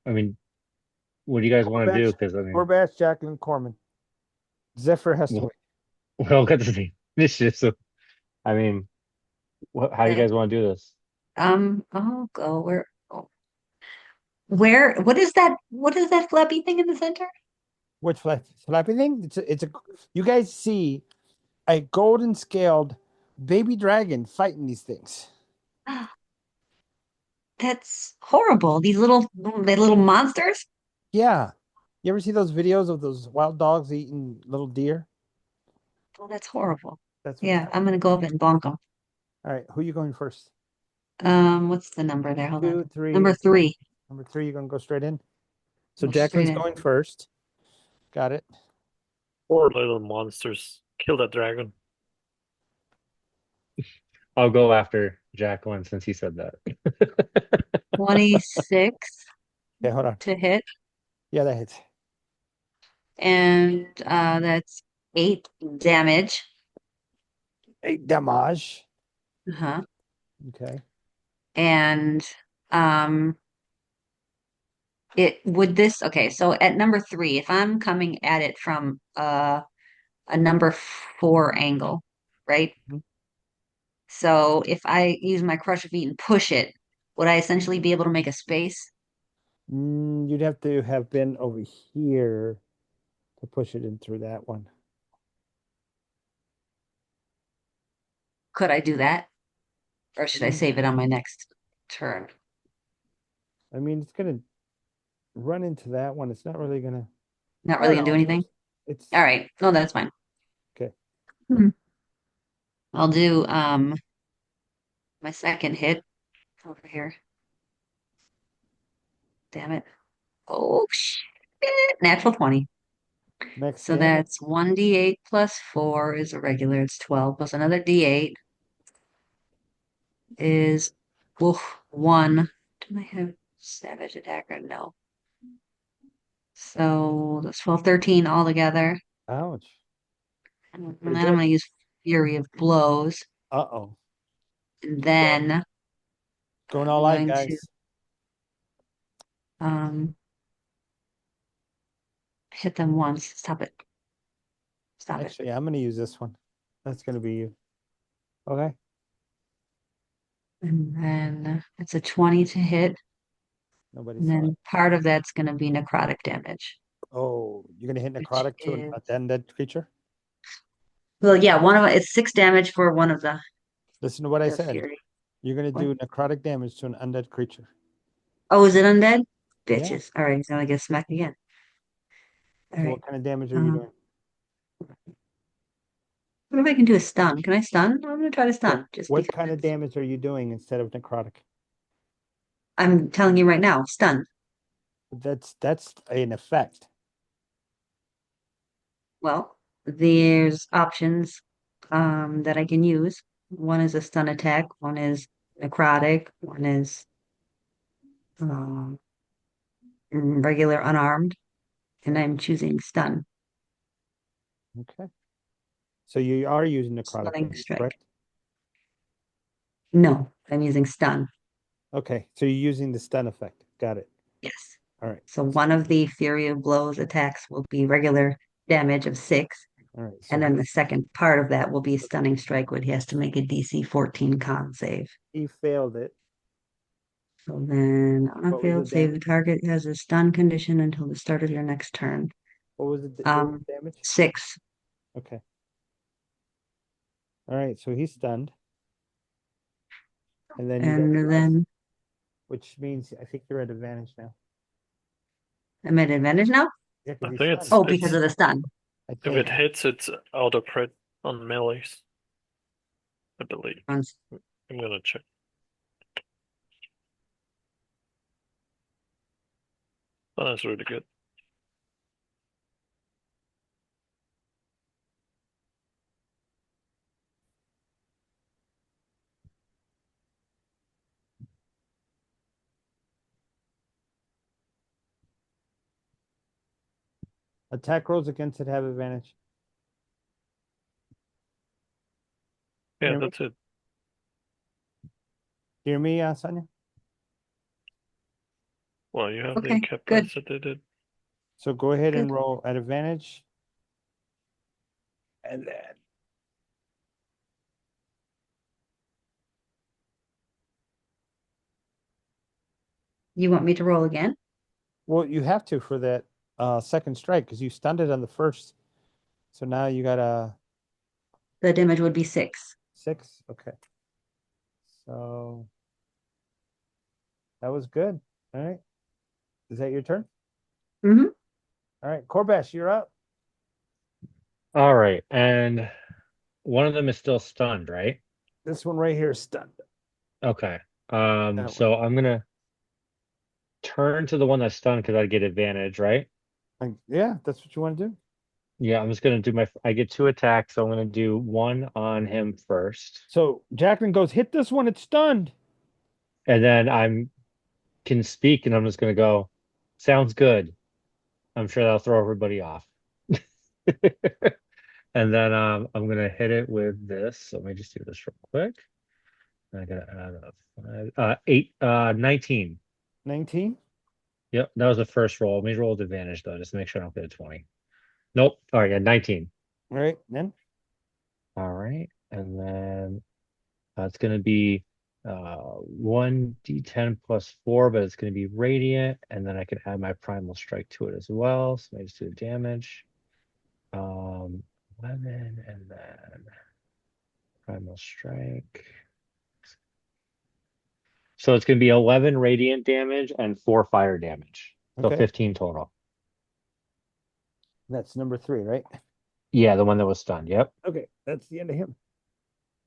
mean, what do you guys want to do? Because I mean, Corbash, Jacqueline, Corman. Zephyr has to wait. we all got the same initiative. So, I mean, how do you guys want to do this? I'll go where, what is that? What is that flappy thing in the center? Which flappy thing? It's a. You guys see a golden scaled baby dragon fighting these things. That's horrible. These little monsters. Yeah. You ever see those videos of those wild dogs eating little deer? Oh, that's horrible. That's Yeah, I'm gonna go up and bonk them. All right. Who are you going first? What's the number there? Hold 2, on. 3. Number 3. Number 3. You're gonna go straight in. So Go Jacqueline's straight in. going first. Got it. Poor little monsters. Kill that dragon. I'll go after Jacqueline since he said that. 26 Yeah. Hold on. to hit, Yeah, that hits. and that's 8 damage. 8 damage. Uh-huh. Okay. And okay, so at number 3, if I'm coming at it from a number 4 angle, right? Mhm. So if I use my crush of feet and push it, would I essentially be able to make a space? You'd have to have been over here to push it in through that one. Could I do that? Or should I save it on my next turn? I mean, it's gonna run into that one. It's not really gonna. Not I really don't gonna do know. anything? It's All right. No, that's fine. okay. I'll do my second hit over here. Damn it. Oh, shit. Natural 20. Next So damage. that's 1d8 plus 4 is a regular. It's 12 plus another d8 is oof, 1. Do I have savage attacker? No. So that's 12, 13 altogether. Ouch. And then Pretty I'm good. going to use Fury of Blows. Uh-oh. And then Going I'm all out, going to guys. um, hit them once. Stop it. Stop it. Actually, I'm going to use this one. That's going to be you. Okay. And then it's a 20 to hit. Nobody And saw it. then part of that's going to be necrotic damage. Oh, you're going to hit Which necrotic to is, a undead creature? well, yeah, one of it's 6 damage for one of Listen to what I the said. Fury. You're going to What? do necrotic damage to an undead creature. Oh, is it undead? Yeah. Bitches. All right, he's gonna get smacked again. All So right. what kind of damage are you doing? What if I can do a stun? Can I stun? I'm gonna try to stun just What because kind of damage are you doing instead of necrotic? I'm telling you right now, stun. That's an effect. Well, there's options that I can use. One is a stun attack, one is necrotic, one is um regular unarmed, and I'm choosing stun, Okay. So you are using necrotic stunning damage, strike. correct? No, I'm using stun. Okay. So you're using the stun effect. Got it. Yes. All right. So one of the Fury of Blows attacks will be regular damage of 6. All right. So And then the second part of that will be stunning strike, where he has to make a DC 14 con save. he failed it. So then on a What was the failed save, the damage? target has a stun condition until the start of your next turn. What was the damage? 6. Okay. All right. So he's stunned. And then you got And then which means I think you're at advantage now. I'm at advantage now? Yeah, I because he's think it's stunned. Oh, because of the stun. I if think. it hits, it's auto crit on melees. I believe. Once. I'm gonna check. Oh, that's really good. Attack rolls against it have advantage. Yeah, Hear me? that's it. Hear me, Sonia? Well, you have the Okay, cap good. price that they did. So go ahead and Good. roll at advantage. And then You want me to roll again? well, you have to for that second strike because you stunned it on the first. So now you got a The damage would be 6. 6. Okay. So that was good. All right. Is that your turn? Mm-hmm. All right. Corbash, you're up. All right. And one of them is still stunned, right? This one right here is stunned. Okay. That So I'm gonna turn to the one that's stunned because I get advantage, right? one. Yeah, that's what you want to do. Yeah, I'm just gonna do I get 2 attacks, so I'm gonna do one on him first. So Jacqueline goes, hit this one, it's stunned. And then I'm can speak and I'm just gonna go, sounds good. I'm sure that'll throw everybody off. And then I'm gonna hit it with this. So let me just do this real quick. I gotta add a 19. 19. Yep, that was the first roll. Let me roll with advantage though, just to make sure I don't get a 20. Nope. All right, yeah, 19. All right. Then All right. And then it's gonna be 1d10 plus 4, but it's gonna be radiant, and then I can add my primal strike to it as well. So I just do the damage. 11 and then primal strike. So it's going to be 11 radiant damage and 4 fire damage. So okay. 15 total. That's number 3, right? Yeah, the one that was stunned. Yep. Okay, that's the end of him.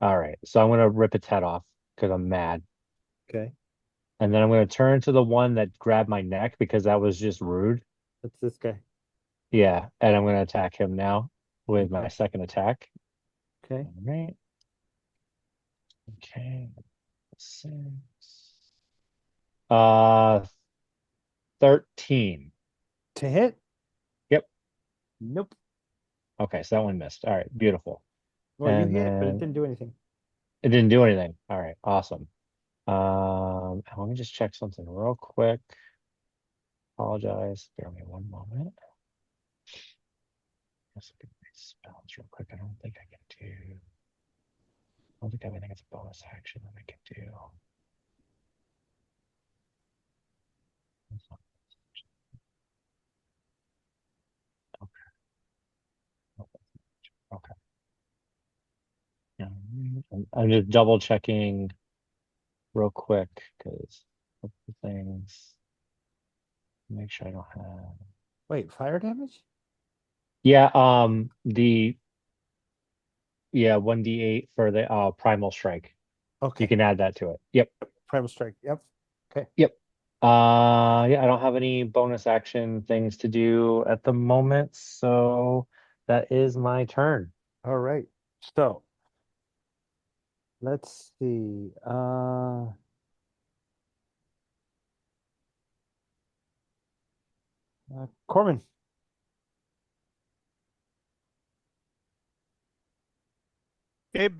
All right. So I'm going to rip its head off because I'm mad. Okay. And then I'm going to turn to the one that grabbed my neck because that was just rude. That's this guy. Yeah, and I'm going to attack him now with my Okay. second attack. Okay. All right. Okay. 6. 13. To hit? Yep. Nope. Okay, so that one missed. All right, beautiful. Well, you And hit, but it then didn't do anything. it didn't do anything. All right, awesome. Let me just check something real quick. Apologize. Bear me one moment. Let's look at my spells real quick. I don't think I can do. I don't think I have anything as a bonus action that I can do. Okay. Yeah, I'm just double checking real quick because of the things. Make sure I don't have. Wait, fire damage? Yeah, the 1d8 for the primal strike. Okay. You can add that to it. Yep. Primal strike. Yep. Okay. Yep. Yeah, I don't have any bonus action things to do at the moment, so that is my turn. All right. So let's see. Corbin. Okay.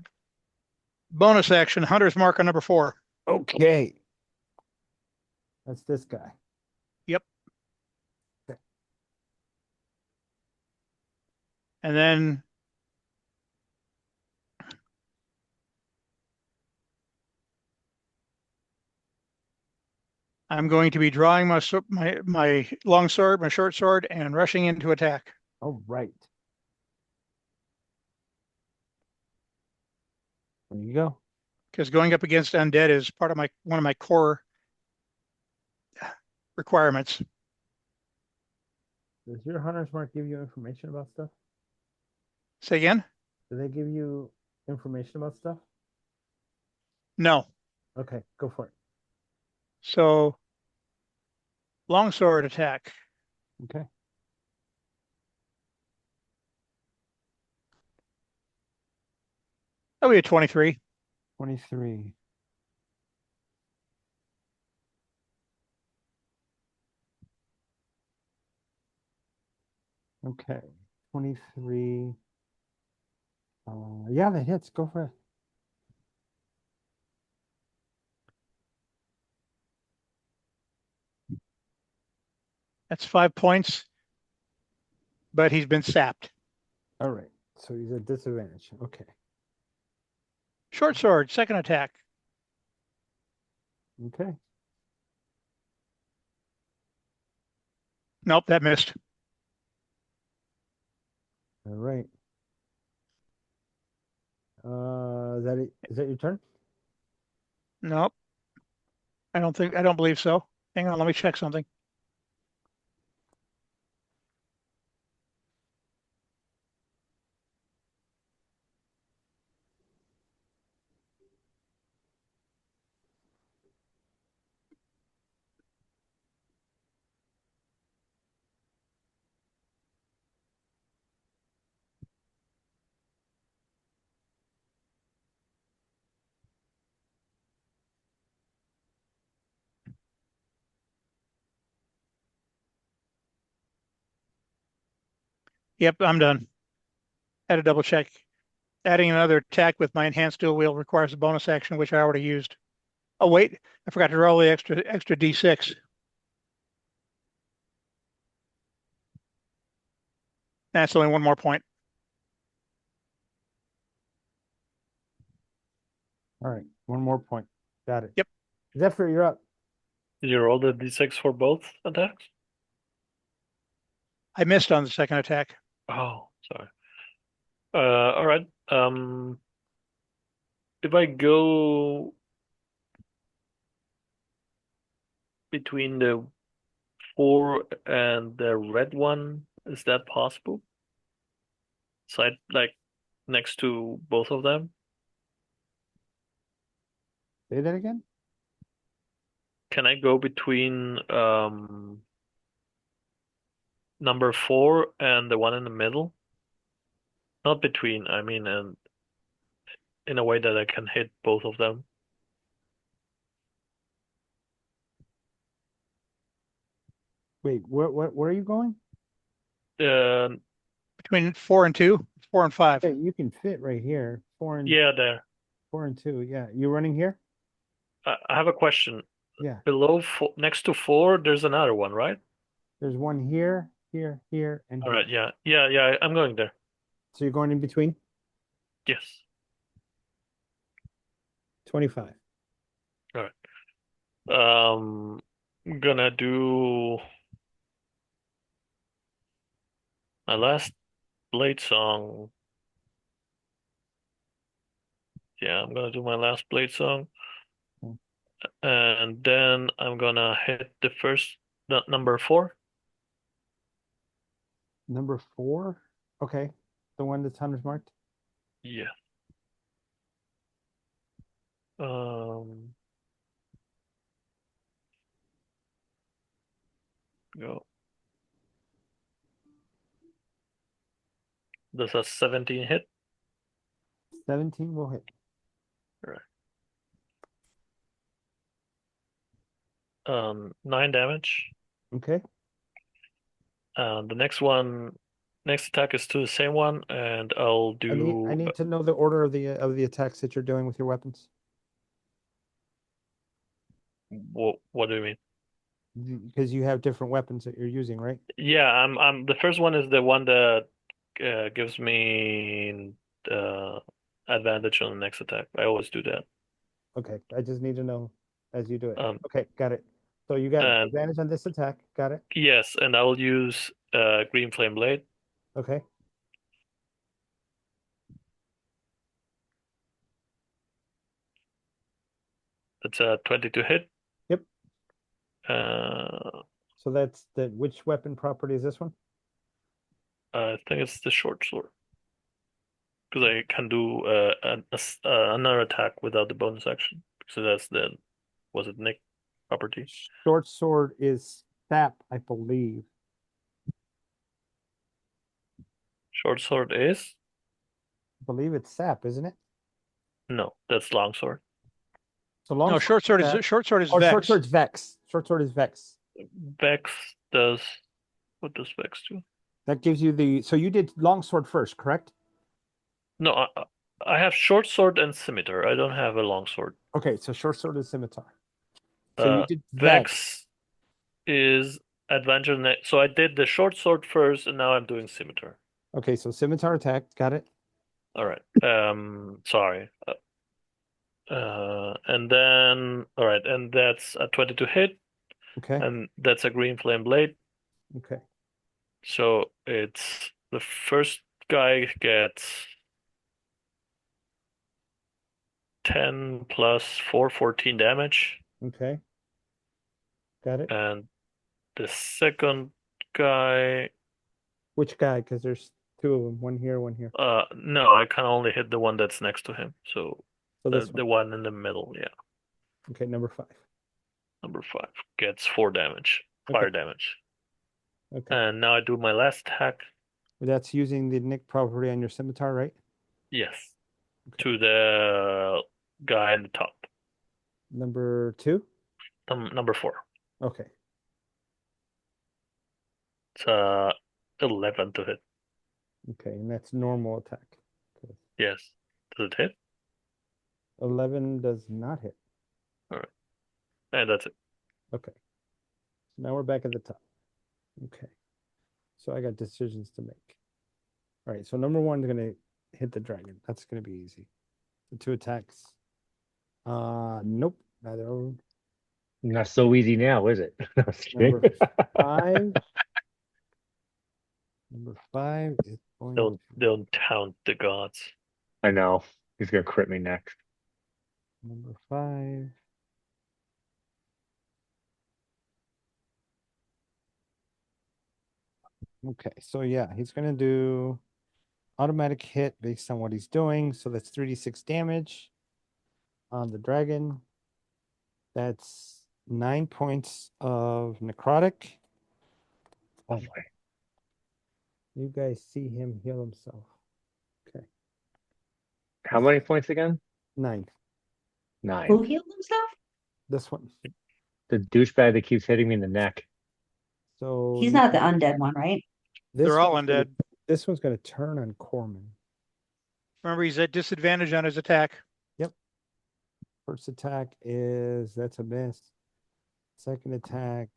Bonus action, Hunter's Mark on number 4. Okay. That's this guy. Yep. Okay. And then I'm going to be drawing my long sword, my short sword, and rushing into attack. All right. There you go. Because going up against undead is part of one of my core requirements. Does your hunter's mark give you information about stuff? Say again? Do they give you information about stuff? No. Okay, go for it. So longsword attack. Okay. That'll be a 23. 23. Okay. 23. Yeah, that hits. Go for it. That's 5 points, but he's been sapped. All right. So he's at disadvantage. Okay. Short sword, second attack. Okay. Nope, that missed. All right. Is that your turn? Nope. I don't believe so. Hang on, let me check something. Yep, I'm done. Had to double check. Adding another attack with my enhanced dual wield requires a bonus action, which I already used. Oh wait, I forgot to roll the extra D6. That's only one more point. All right. One more point. Got it. Yep. Zephyr, you're up. Did you roll the d6 for both attacks? I missed on the second attack. Oh, sorry. All right. If I go between the 4 and the red one, is that possible? Side like next to both of them? Say that again. Can I go between number 4 and the one in the middle? Not between, I mean, and in a way that I can hit both of them. Wait, where are you going? Uh, Between 4 and 2, 4 and 5. Yeah, you can fit right here. yeah, there. 4 and 2. Yeah, you running here? I have a question. Yeah. Below next to 4, there's another one, right? There's one here, here, here, and All here. right, yeah, I'm going there. So you're going in between? Yes. 25. All right. I'm gonna do my last Blade song. Yeah, I'm gonna do my last Blade song. Hmm. And then I'm gonna hit the first number 4. Number 4? Okay. The one that's 100 marked? Yeah. Um, go. Does a 17 hit? 17 will hit. All right. 9 damage. Okay. The next attack is to the same one, and I'll do. I need to know the order of the attacks that you're doing with your weapons. What do you mean? Because you have different weapons that you're using, right? Yeah, I'm. The first one is the one that gives me advantage on the next attack. I always do that. Okay. I just need to know as you do it. Um, Okay, got it. So you got and advantage on this attack. Got it. yes, and I will use Green Flame Blade. Okay. It's a 22 hit. Yep. Uh, So that's which weapon property is this one? I think it's the short sword because I can do another attack without the bonus action. So that's was it Nick property? Short sword is sap, I believe. Short sword is? I believe it's sap, isn't it? No, that's long sword. So long No, sword short sword sap. is short sword is Oh, Vex. short sword's Vex. Short sword is Vex. Vex does what does Vex do? That gives you so you did long sword first, correct? No, I have short sword and scimitar. I don't have a long sword. Okay, so short sword is scimitar. So you did Vex is advantage. So I did the short sword first, and now I'm doing scimitar. Okay, so scimitar attack, got it. All right. Sorry. And then all right, and that's a 22 hit, Okay. and that's a green flame blade. Okay. So it's the first guy gets 10 plus 4, 14 damage, Okay. Got it. and the second guy, Which guy? Because there's two of them. One here, one here. no, I can only hit the one that's next to him. So So this the one in the middle, yeah. Okay, number 5. Number 5 gets 4 damage, fire damage. Okay. And now I do my last attack. That's using the Nick property on your scimitar, right? Yes. To the guy in the top. Number 2? Number 4. Okay. It's 11 to hit. Okay, and that's normal attack. Yes. Does it hit? 11 does not hit. All right. And that's it. Okay. So now we're back at the top. Okay. So I got decisions to make. All right, so number 1 is going to hit the dragon. That's going to be easy. The 2 attacks. Nope. Neither of them. Not so easy now, is it? Number 5. Number 5 is going Don't count the gods. I know. He's gonna crit me next. number 5. Okay, so yeah, he's gonna do automatic hit based on what he's doing. So that's 3d6 damage on the dragon. That's 9 points of necrotic. Oh my. You guys see him heal himself. Okay. How many points again? 9. 9. Who healed himself? This one. The douchebag that keeps hitting me in the neck. So He's not the undead one, right? this They're all one's gonna- undead. This one's going to turn on Corman. Remember, he's at disadvantage on his attack. First attack that's a miss. Second attack,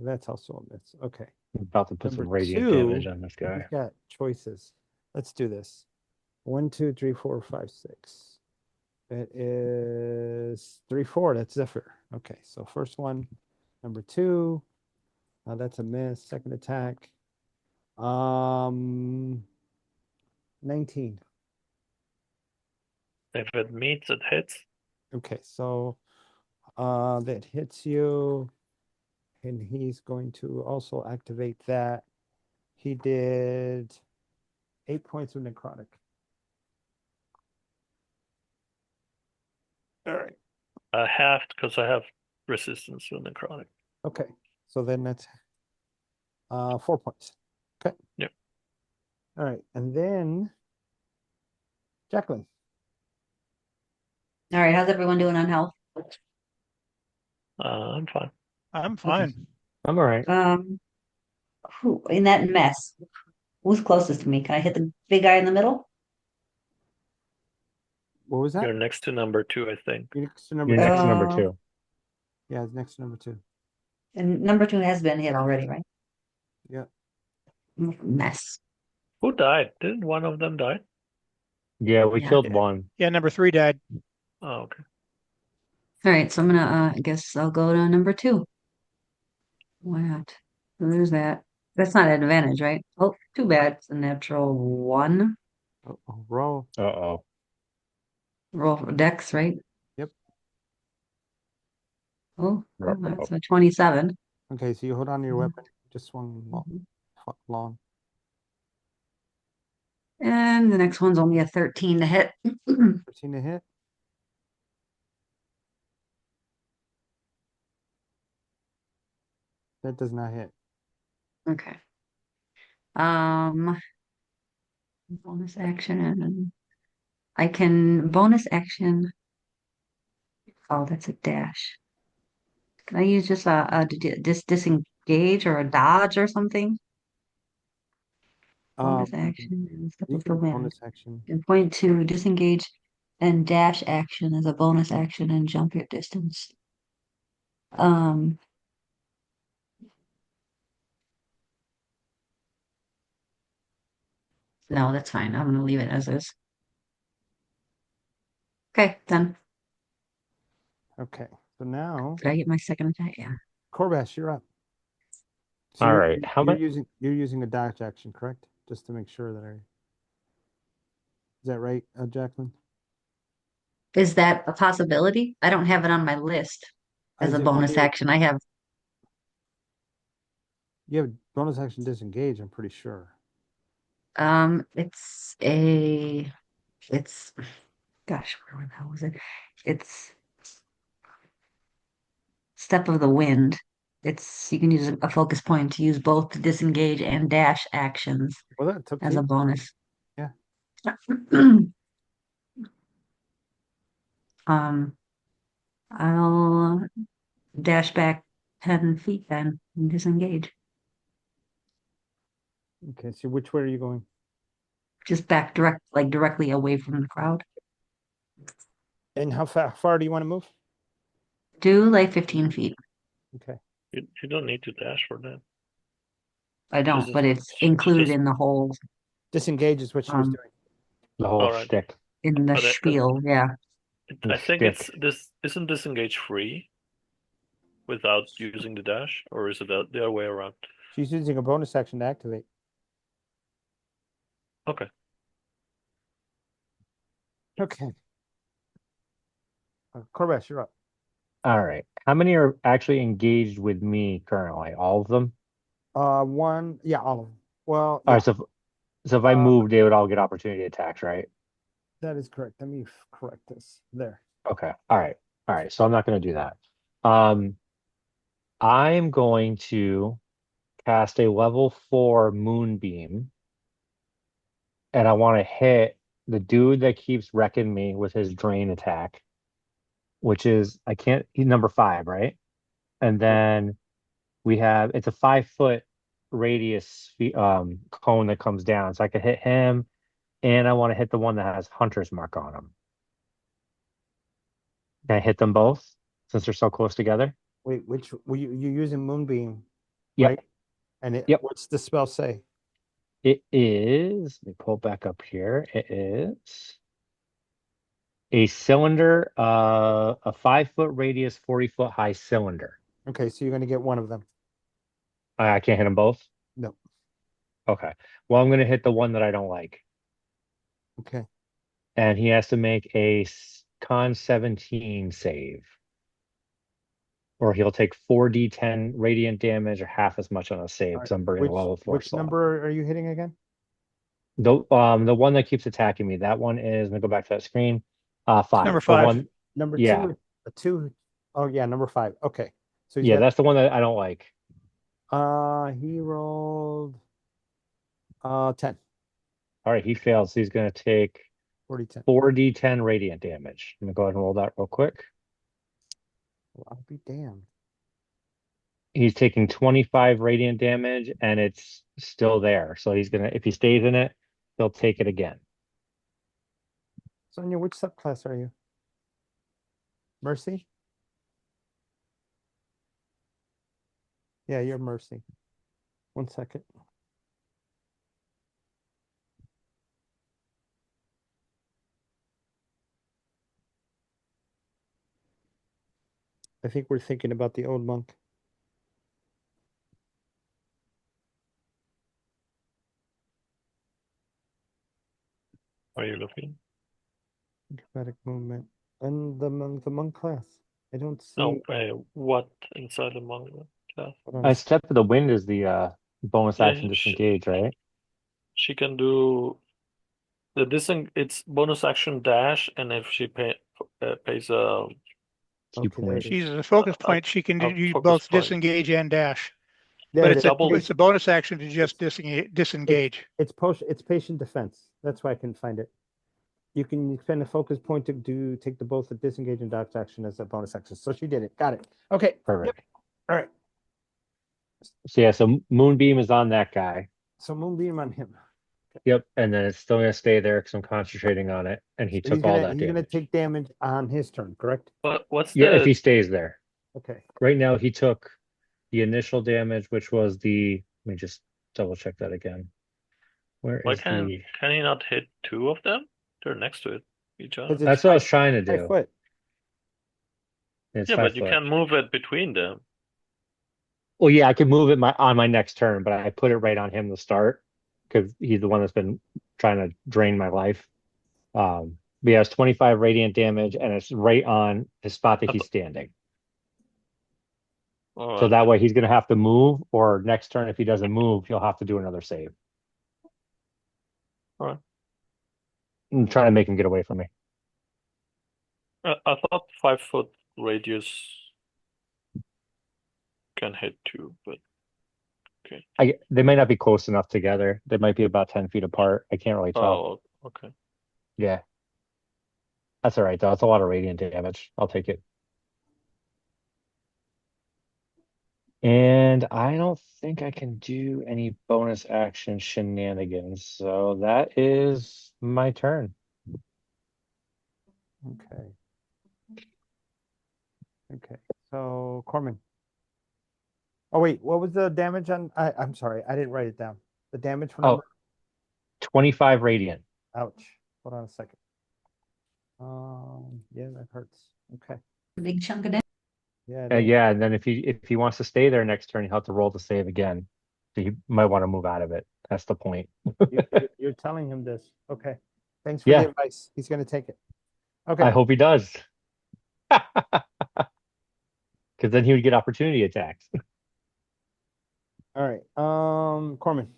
that's also a miss. Okay. I'm about to put some Number radiant 2, damage on this guy. He's got choices. Let's do this. 1, 2, 3, 4, 5, 6. It is 3, 4. That's Zephyr. Okay, so first one, number 2. That's a miss. Second attack. 19. If it meets, it hits. Okay, so that hits you, and he's going to also activate that. He did 8 points of necrotic. All right. Half because I have resistance to necrotic. Okay. So then that's 4 points. Okay. Yep. All right. And then Jacqueline. All right, how's everyone doing on health? I'm fine. I'm fine. I'm all right. Who in that mess? Who's closest to me? Can I hit the big guy in the middle? What was that? You're next to number 2, I think. You're next to number You're next to number Uh, 2. Yeah, it's next to number 2. And number 2 has been hit already, right? Yeah. Mess. Who died? Didn't one of them die? Yeah, we Yeah. killed one. Yeah, number 3 died. Oh, okay. All right, so I'm gonna I guess I'll go to number 2. Why not? So there's that. That's not an advantage, right? Oh, too bad. It's a natural 1. Roll. Uh-oh. Roll for dex, right? Yep. Oh, Uh-oh. that's a 27. Okay, so you hold on to your Mhm. weapon. Just swung Mhm. long. And the next one's only a 13 to hit. 13 to hit. That does not hit. Okay. Bonus action. I can bonus action. Oh, that's a dash. Can I use just a disengage or a dodge or something? Bonus action and step You up the can wind. bonus action. And point to disengage and dash action as a bonus action and jump your distance. No, that's fine. I'm gonna leave it as is. Okay, done. Okay, so now Did I get my second attack? Yeah. Corbash, you're up. So All you're, right. How you're much? using a dash action, correct? Just to make sure that is that right, Jacqueline? Is that a possibility? I don't have it on my list as Is a it bonus under action. I have you have bonus action disengage? I'm pretty sure. it's gosh, where the hell was it? It's step of the wind. You can use a focus point to use both the disengage and dash actions Well, that's up to as a you. bonus. Yeah. I'll dash back 10 feet then and disengage. Okay, so which way are you going? Just back directly away from the crowd. And how far do you want to move? Do like 15 feet. Okay. You don't need to dash for that. I This don't, is but it's included just in the whole Disengage is what she was um doing. The whole all right. shtick. in the But spiel, yeah. I think it's Stick. this isn't disengage free without using the dash, or is it the other way around? She's using a bonus action to activate. Okay. Okay. Corbash, you're up. All right. How many are actually engaged with me currently? All of them? One, yeah, all of them. Well, All yeah, right. So if I move, they would all get opportunity attacks, right? that is correct. Let me correct this. There. Okay. All right. All right. So I'm not going to do that. Um, I'm going to cast a level 4 Moonbeam, and I want to hit the dude that keeps wrecking me with his drain attack, which is he's number 5, right? And then it's a 5-foot radius cone that comes down. So I could hit him, and I want to hit the one that has Hunter's Mark on him. Can I hit them both since they're so close together? Wait, which you're using Moonbeam, Yep. right? And Yep. what's the spell say? It is, let me pull back up here. It is a cylinder, a 5-foot radius, 40-foot high cylinder. Okay, so you're gonna get one of them. I can't hit them both? No. Okay. Well, I'm going to hit the one that I don't like. Okay. And he has to make a con 17 save. Or he'll take 4d10 radiant damage or half as much on a save because I'm burning a level 4 Which slot. number are you hitting again? The one that keeps attacking me, that one is, let me go back to that screen. 5. Number 5. Number Yeah. 2, a 2. Oh yeah, number 5. Okay. So Yeah, that's the one that I don't like. He rolled 10. All right, he failed, so he's going to take 40, 10. 4d10 radiant damage. I'm going to go ahead and roll that real quick. Well, I'll be damned. He's taking 25 radiant damage, and it's still there. So if he stays in it, he'll take it again. Sonia, which subclass are you? Mercy? Yeah, you're Mercy. 1 second. I think we're thinking about the old monk. Are you looking? Acrobatic movement. And the monk class. I don't see. No, what inside the monk class? Hold on. I Step of the Wind is the bonus Yeah, action disengage, right? She can do it's bonus action dash, and if she pays a Key Okay, there point. it is. She's a focus point. She can a use focus both point. disengage and dash. There But it it's is. double- it's a bonus action to just disengage. It's patient defense. That's why I can find it. You can spend a focus point to take both the disengage and dodge action as a bonus action. So she did it. Got it. Okay. Perfect. Yep. All right. So yeah, so Moonbeam is on that guy. So Moonbeam on him. Yep, and then it's still gonna stay there because I'm concentrating on it, and he So took all that he's gonna damage. take damage on his turn, correct? What's Yeah, if the he stays there. Okay. Right now, he took the initial damage, which was let me just double check that again. Where why is can the? he not hit two of them? They're next to each other. Because That's what I was trying to 5 do. foot. It's Yeah, 5 but you foot. can move it between them. Well, yeah, I could move it on my next turn, but I put it right on him to start because he's the one that's been trying to drain my life. But yeah, it's 25 radiant damage, and it's right on the spot that he's standing. All So right. that way he's going to have to move, or next turn, if he doesn't move, he'll have to do another save. All right. I'm trying to make him get away from me. I thought 5-foot radius can hit two, but okay. They might not be close enough together. They might be about 10 feet apart. I can't really tell. Oh, okay. Yeah. That's all right, though. It's a lot of radiant damage. I'll take it. And I don't think I can do any bonus action shenanigans. So that is my turn. Okay. Okay. So Corman. Oh wait, what was the damage on? I'm sorry, I didn't write it down. The damage from number. 25 radiant. Ouch. Hold on a second. Yeah, that hurts. Okay. Big chunk of damage. Yeah. Yeah, and then if he wants to stay there next turn, he'll have to roll to save again. So you might want to move out of it. That's the point. You're telling him this. Okay. Thanks for Yeah. the advice. He's going to take it. Okay. I hope he does. Because then he would get opportunity attacks. All right. Corman.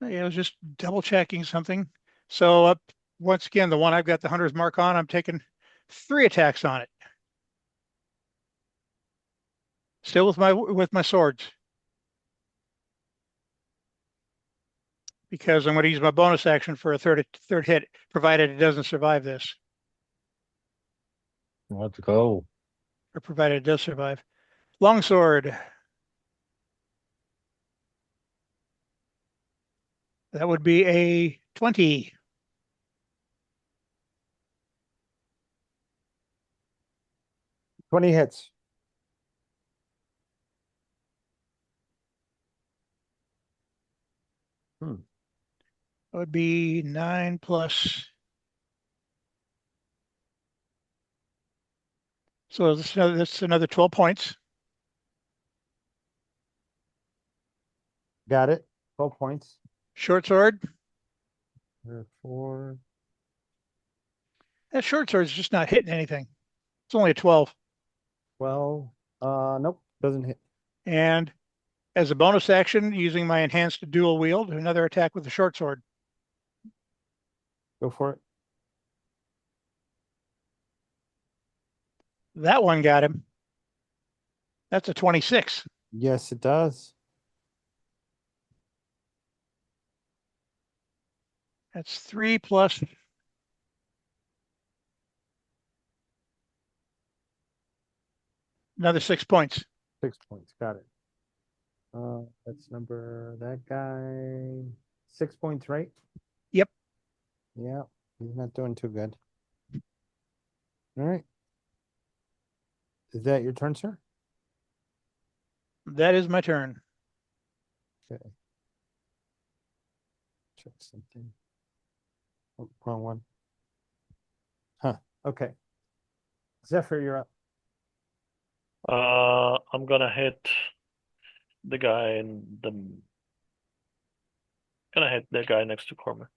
Yeah, I was just double checking something. So once again, the one I've got the hunter's mark on, I'm taking 3 attacks on it. Still with my swords. Because I'm going to use my bonus action for a third hit, provided it doesn't survive this, Let's go. or provided it does survive. Longsword. That would be a 20. 20 hits. That would be 9 plus. So that's another 12 points. Got it. 12 points. Short sword. There are 4. That short sword is just not hitting anything. It's only a 12. 12. Nope, doesn't hit. And as a bonus action, using my enhanced dual wield, another attack with the short sword. Go for it. That one got him. That's a 26. Yes, it does. That's 3 plus. Another 6 points. 6 points. Got it. That's that guy. 6 points, right? Yep. Yeah, he's not doing too good. All right. Is that your turn, sir? That is my turn. Okay. Check something. Oh, wrong one. Huh. Okay. Zephyr, you're up. I'm gonna hit the guy next to Cormac.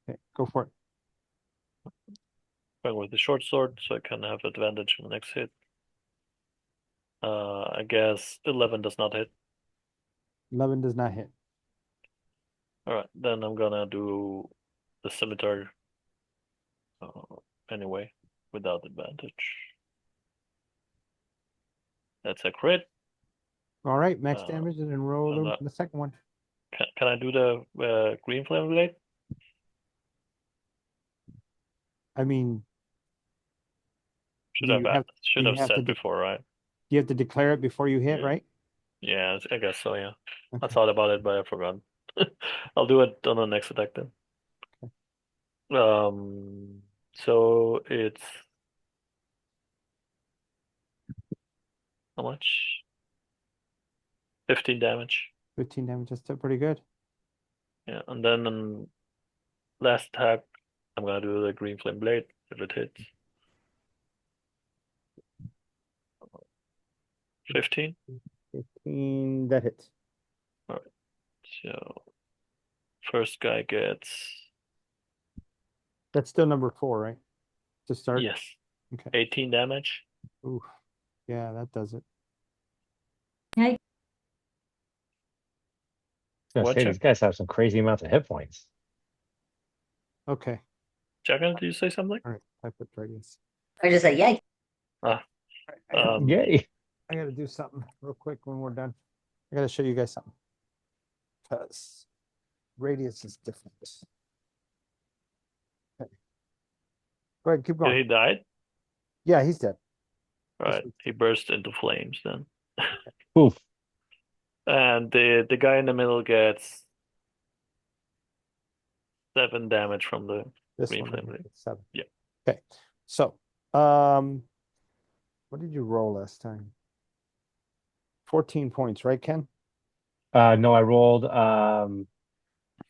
Okay, go for it. Going with the short sword, so I can have advantage on the next hit. I guess 11 does not hit. 11 does not hit. All right, then I'm gonna do the scimitar anyway, without advantage. That's a crit. All right, max damage and then roll the second one. Can I do the green flame blade? I mean, Should do have you have said to before, right? you have to declare it before you hit, Yeah. right? Yeah, I guess so. Yeah, I Okay. thought about it, but I forgot. I'll do it on the next attack then. So it's how much? 15 damage. 15 damage, that's still pretty good. Yeah, and then last attack, I'm gonna do the green flame blade if it hits. 15. 15, that hits. All right. So first guy gets That's still number 4, right? To start? yes, Okay. 18 damage. Oof. Yeah, that does it. Yeah, I was gonna say, these guys have some crazy amounts of hit points. Okay. Jagan, did you say something? All right. 5 foot radius. I just say yay. Yay. I got to do something real quick when we're done. I got to show you guys something. Because radius is different. Okay. Go ahead, keep Did going. he died? Yeah, he's dead. All right. He burst into flames then. Oof. And the guy in the middle gets 7 damage from the This green one flame right blade. here, 7. Yeah. Okay. So, what did you roll last time? 14 points, right, Ken? No, I rolled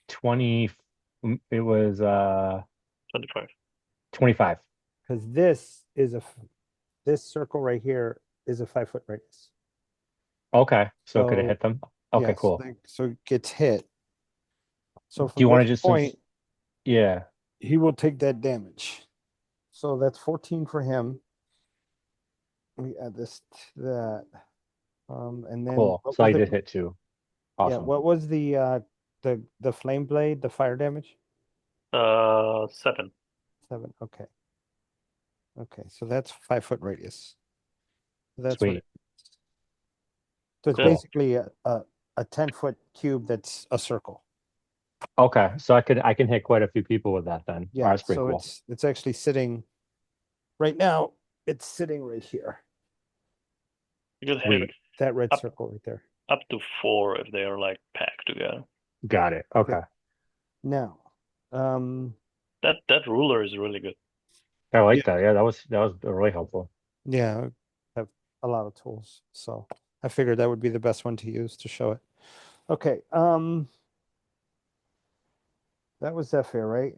20. It was 25. 25. Because this circle right here is a 5 foot radius. Okay, so could it So, hit them? Okay, yes, cool. so it gets hit. So Do you from want to this just point, yeah, he will take that damage. So that's 14 for him. We add this to that. And then cool. what So was I the did hit 2. yeah, Awesome. what was the flame blade, the fire damage? 7. 7. Okay. Okay, so that's 5 foot radius. That's what Sweet. it is. So it's Cool. basically a 10-foot cube that's a circle. Okay, so I can hit quite a few people with that then. Yeah, That's pretty so cool. it's actually sitting right now. It's sitting right here. You could hit Sweet. That red Up. circle right there. up to 4 if they are like packed together. Got it. Okay. Now, That ruler is really good. I like that. Yeah, that was really helpful. yeah, I have a lot of tools, so I figured that would be the best one to use to show it. Okay, that was Zephyr, right?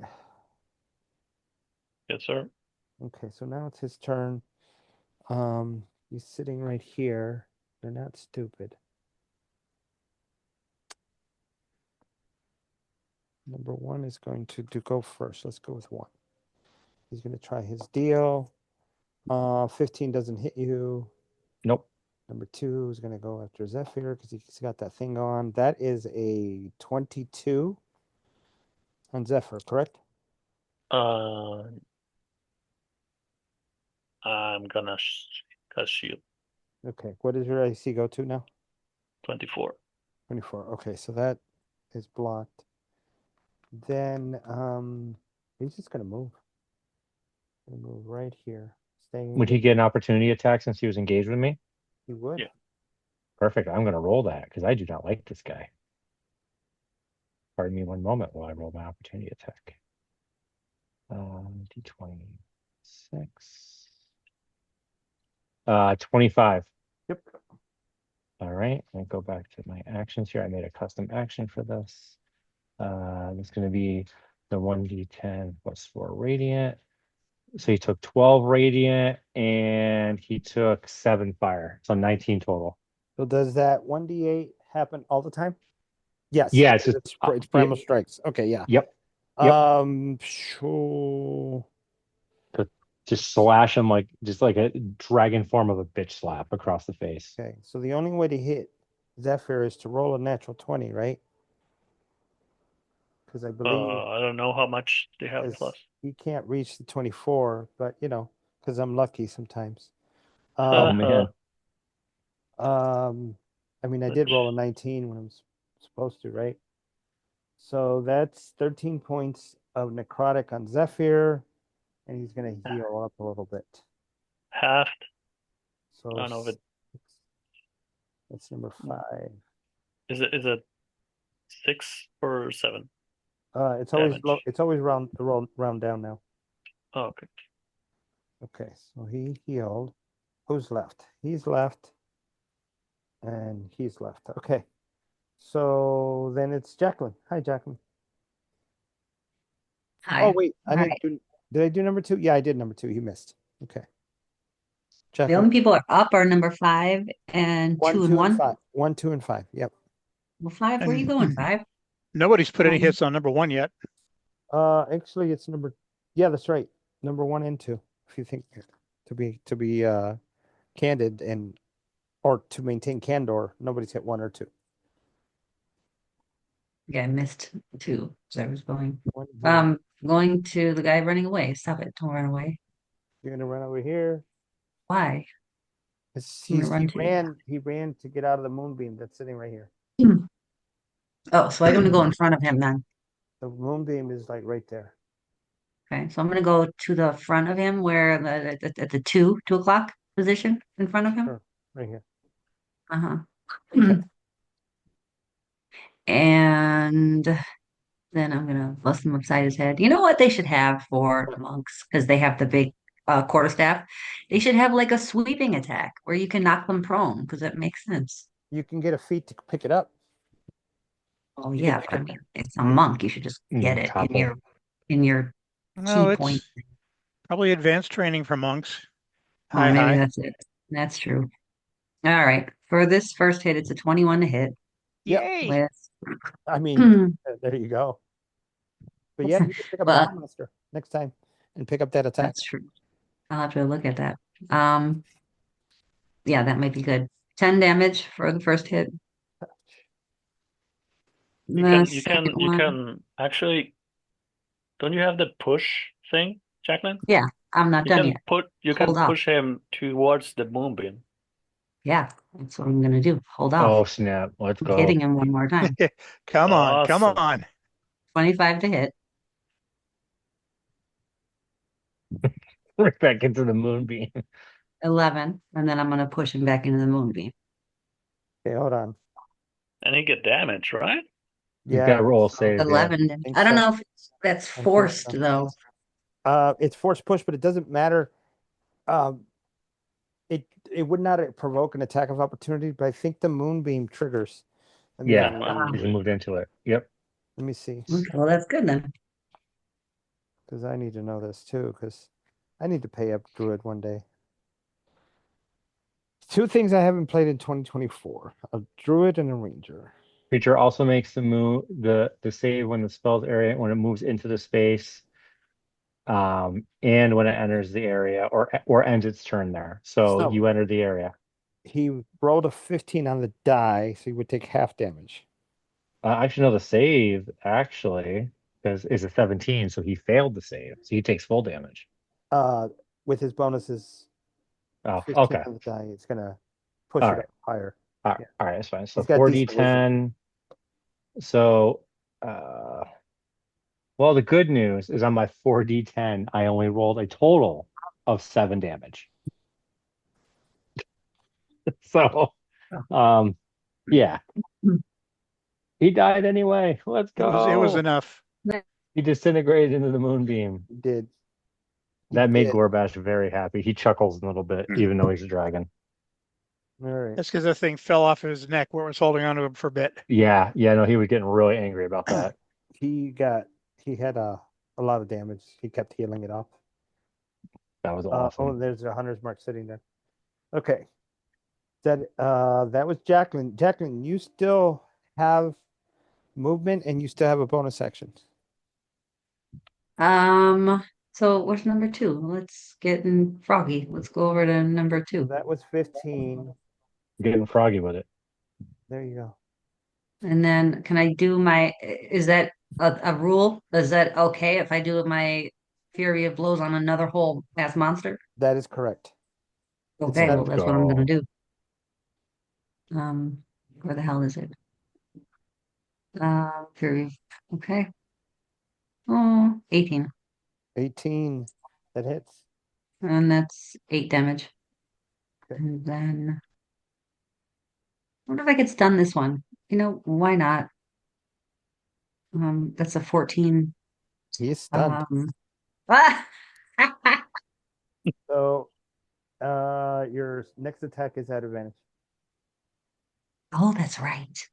Yes, sir. Okay, so now it's his turn. He's sitting right here. They're not stupid. Number one is going to go first. Let's go with one. He's going to try his deal. 15 doesn't hit you. Nope. Number two is going to go after Zephyr because he's got that thing on. That is a 22 on Zephyr, correct? I'm gonna cast shield. Okay, what does your AC go to now? 24. 24. Okay, so that is blocked. Then he's just gonna move. Gonna move right here. Staying Would he engaged. get an opportunity attack since he was engaged with me? He would. Yeah. Perfect. I'm gonna roll that because I do not like this guy. Pardon me one moment while I roll my opportunity attack. D26. 25. Yep. All right. I go back to my actions here. I made a custom action for this. It's going to be the 1d10 plus 4 radiant. So he took 12 radiant and he took 7 fire. So 19 total. So does that 1d8 happen all the time? Yes. Yeah, it's because just it's primal strikes. Okay, yeah. Yep. Sure. Just slash him like a dragon form of a bitch slap across the face. Okay, so the only way to hit Zephyr is to roll a natural 20, right? Because I believe I don't know how much they have 'cause plus. he can't reach the 24, but because I'm lucky sometimes. Oh Um, man. I mean, I did roll a 19 when I'm supposed to, right? So that's 13 points of necrotic on Zephyr, and he's gonna heal up a little bit. Halved. So I don't know if it that's number 5. is it 6 or 7. It's always Damage. it's always round down now. Oh, okay. Okay, so he healed. Who's left? He's left. And he's left. Okay. So then it's Jacqueline. Hi, Jacqueline. Hi. Oh, wait. I All didn't right. do. Did I do number 2? Yeah, I did number 2. You missed. Okay. The Jacqueline. only people are up are number 5 and 1, 2 and 2, and 1. 5. 1, 2, and 5. Yep. Well, 5, where are you And going, 5? nobody's put any Um, hits on number 1 yet. Actually, it's number. Yeah, that's right. Number 1 and 2. If you think to be candid and or to maintain candor, nobody's hit 1 or 2. Yeah, I missed 2 as I was going. 1 here. Going to the guy running away. Stop it. Don't run away. You're gonna run over here. Why? I'm gonna He run to you. ran to get out of the moonbeam that's sitting right here. Oh, so I'm gonna go in front of him then. The moonbeam is like right there. Okay, so I'm gonna go to the front of him where at the 2 o'clock position in front of him. Sure. Right here. Uh-huh. Okay. And then I'm gonna bust him upside his head. You know what they should have for monks? Because they have the big quarterstaff. They should have like a sweeping attack where you can knock them prone, because that makes sense. You can get a feat to pick it up. Oh You can yeah, pick but I it. mean it's a monk. You should just get it Topple. in your No, key point. it's probably advanced training for monks. Oh, Hi, maybe hi. that's it. That's true. All right. For this first hit, it's a 21 to hit Yep. Yay! with I mean, there you go. But yeah, you can pick up well, Dawn Master next time and pick up that attack. that's true. I'll have to look at that. Yeah, that might be good. 10 damage for the first hit. The second You one, can actually, don't you have the push thing, Jacqueline? yeah, I'm not done yet. You can Hold on. push him towards the moonbeam. Yeah, that's what I'm gonna do. Hold Oh off. snap! Let's Keep hitting go. him one more time. Come on, come Awesome. on. 25 to hit. Right back into the moonbeam. 11, and then I'm gonna push him back into the moonbeam. Okay, hold on. And you get damage, right? He's got Yeah, to roll a save. Yeah. 11 damage. think I don't so. know if that's I think forced so. though. It's force push, but it doesn't matter. Um, it would not provoke an attack of opportunity, but I think the moonbeam triggers. Let me Yeah. Ah, Because he moved into it. Yep. let me see, okay, well, that's good then. because I need to know this too, because I need to pay up Druid one day. Two things I haven't played in 2024: a Druid and a Ranger. Creature also makes the move the save when the spell's area when it moves into the space, and when it enters the area or ends its turn there. So So you enter the area. he rolled a 15 on the die, so he would take half damage. I should know the save actually because it's a 17, so he failed the save, so he takes full damage. Uh, with his bonuses, Oh, 15 okay. on the die, it's gonna push All it right. up higher. All right. Yeah, All right. That's fine. So he's got decent wisdom. 4d10. So, uh, well, the good news is on my 4d10, I only rolled a total of 7 damage. So, um, yeah, he died anyway. Let's It was go. enough. He disintegrated into the moonbeam. He did. He That made did. Gorbash very happy. He chuckles a little bit, even though he's a dragon. All right. That's because the thing fell off his neck where it was holding onto him for a bit. Yeah, yeah, no, he was getting really angry about that. He had a lot of damage. He kept healing it off. That was Oh, awesome. there's a hunter's mark sitting there. Okay. That was Jacqueline. Jacqueline, you still have movement and you still have a bonus action. So what's number 2? Let's get in froggy. Let's go over to number So 2. that was 15. Getting froggy with it. There you go. And then can I do is that a rule? Is that okay if I do my Fury of Blows on another whole ass monster? That is correct. It's Okay, not well, Let's that's what I'm gonna go. do. Where the hell is it? Fury. Okay. Oh, 18. 18. That hits. And that's 8 damage. Okay. And then I wonder if I could stun this one. Why not? That's a 14. He is stunned. Ah! So your next attack is at advantage. Oh, that's right.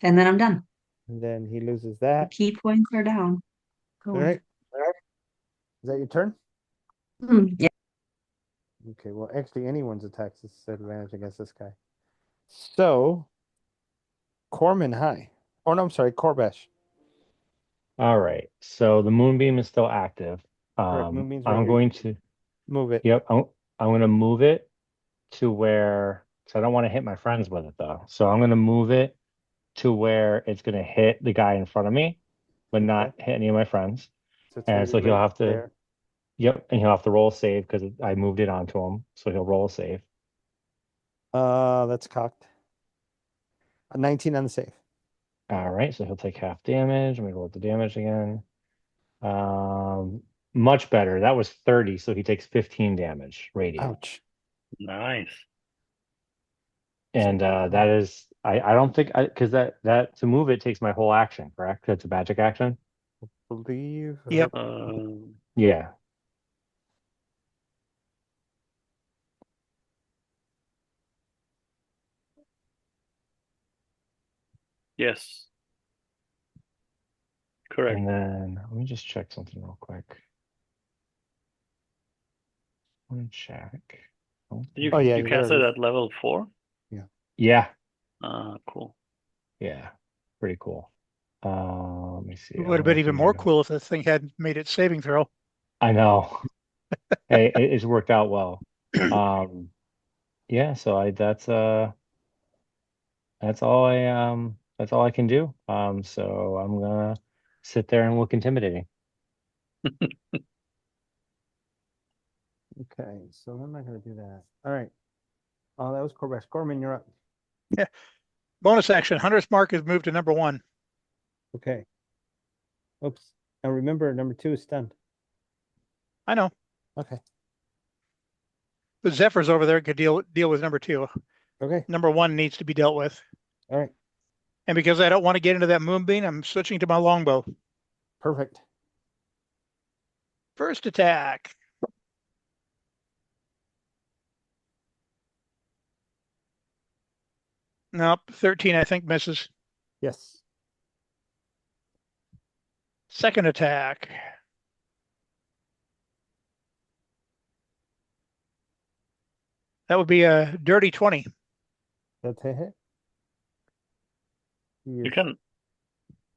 And then I'm done. And then he loses The that. key points are down. Go All away. right. Is that your turn? Yeah. Okay, well, actually, anyone's attacks is at advantage against this guy. So, Corman, hi. Oh, no, I'm sorry, Corbash. All right. So the moonbeam is still active. Correct. Moonbeam's right I'm here. going to, Move it. yep, I'm going to move it to where, so I don't want to hit my friends with it though. So I'm going to move it to where it's going to hit the guy in front of me, but Okay. not hit any of my friends. So it's going And to so be he'll right have to, there. yep, and he'll have to roll a save because I moved it onto him. So he'll roll a save. That's cocked. A 19 on the save. All right. So he'll take half damage. Let me roll the damage again. Much better. That was 30, so he takes 15 damage radiant. Ouch. Nice. And that is I don't think I because that to move it takes my whole action, correct? That's a magic action. Believe. Yep. Yeah. Yes. Correct. And then let me just check something real quick. Let me check. You Oh, yeah, you there cast it it is. at level 4? Yeah, Cool. yeah, pretty cool. Let me see. It I'm would have been gonna even more do. cool if the thing hadn't made its saving throw. I know. Hey, it's worked out well. Um, yeah. So that's all I can do. So I'm gonna sit there and look intimidating. Okay, so I'm not going to do that. All right. Oh, that was Corbesh. Gorman, you're up. Bonus action. Hunter's Mark is moved to number 1. Okay. Oops. Now remember, number 2 is stunned. I know. Okay. But Zephyr's over there could deal with number 2. Okay. Number 1 needs to be dealt with. All right. And because I don't want to get into that moonbeam, I'm switching to my longbow. Perfect. First attack. Nope, 13 I think misses. Yes. Second attack. That would be a dirty 20. That's a hit. You can.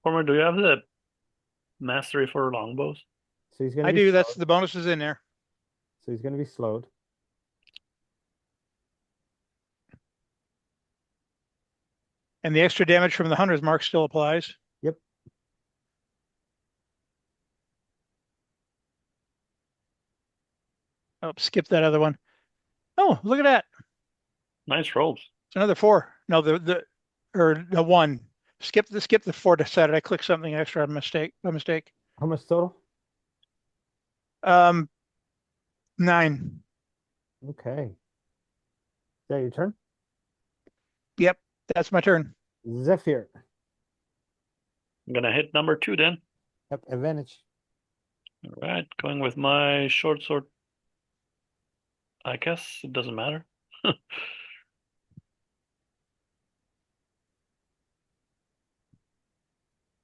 Homer, do you have the mastery for longbows? So he's going I to do. That's the bonus is in there. So he's going to be slowed. And the extra damage from the Hunter's Mark still applies. Yep. Oh, skip that other one. Oh, look at that. Nice rolls. It's another 4. No, the 1. Skip the 4 decided I clicked something extra by mistake. How much total? 9. Okay. Is that your turn? Yep, that's my turn. Zephyr. I'm gonna hit number 2 then. Yep, advantage. All right, going with my short sword. I guess it doesn't matter.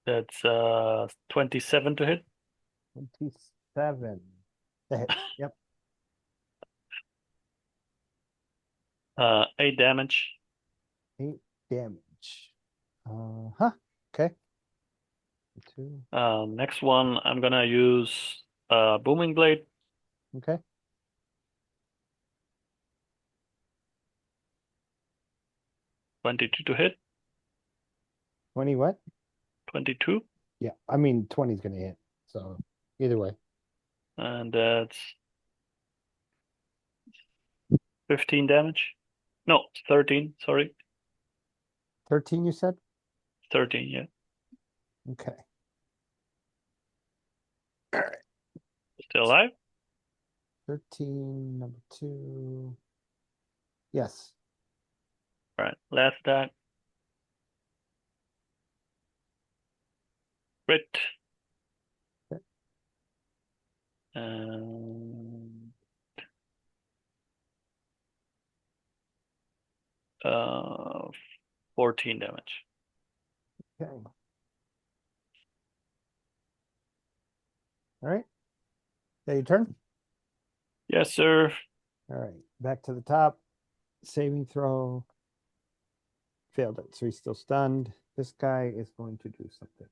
That's 27 to hit. 27. The hit. Yep. 8 damage. 8 damage. Huh. Okay. 2. Next one, I'm gonna use booming blade. Okay. 22 to hit. 20 what? 22, Yeah. I mean, 20 is going to hit. So either way. and that's 15 damage. No, 13. Sorry, 13, you said? 13. Yeah, Okay. still alive. 13, number 2. Yes. All right, last attack. Crit. Okay. And 14 damage. Okay. All right. Is that your turn? Yes, sir. All right. Back to the top. Saving throw. Failed it. So he's still stunned. This guy is going to do something.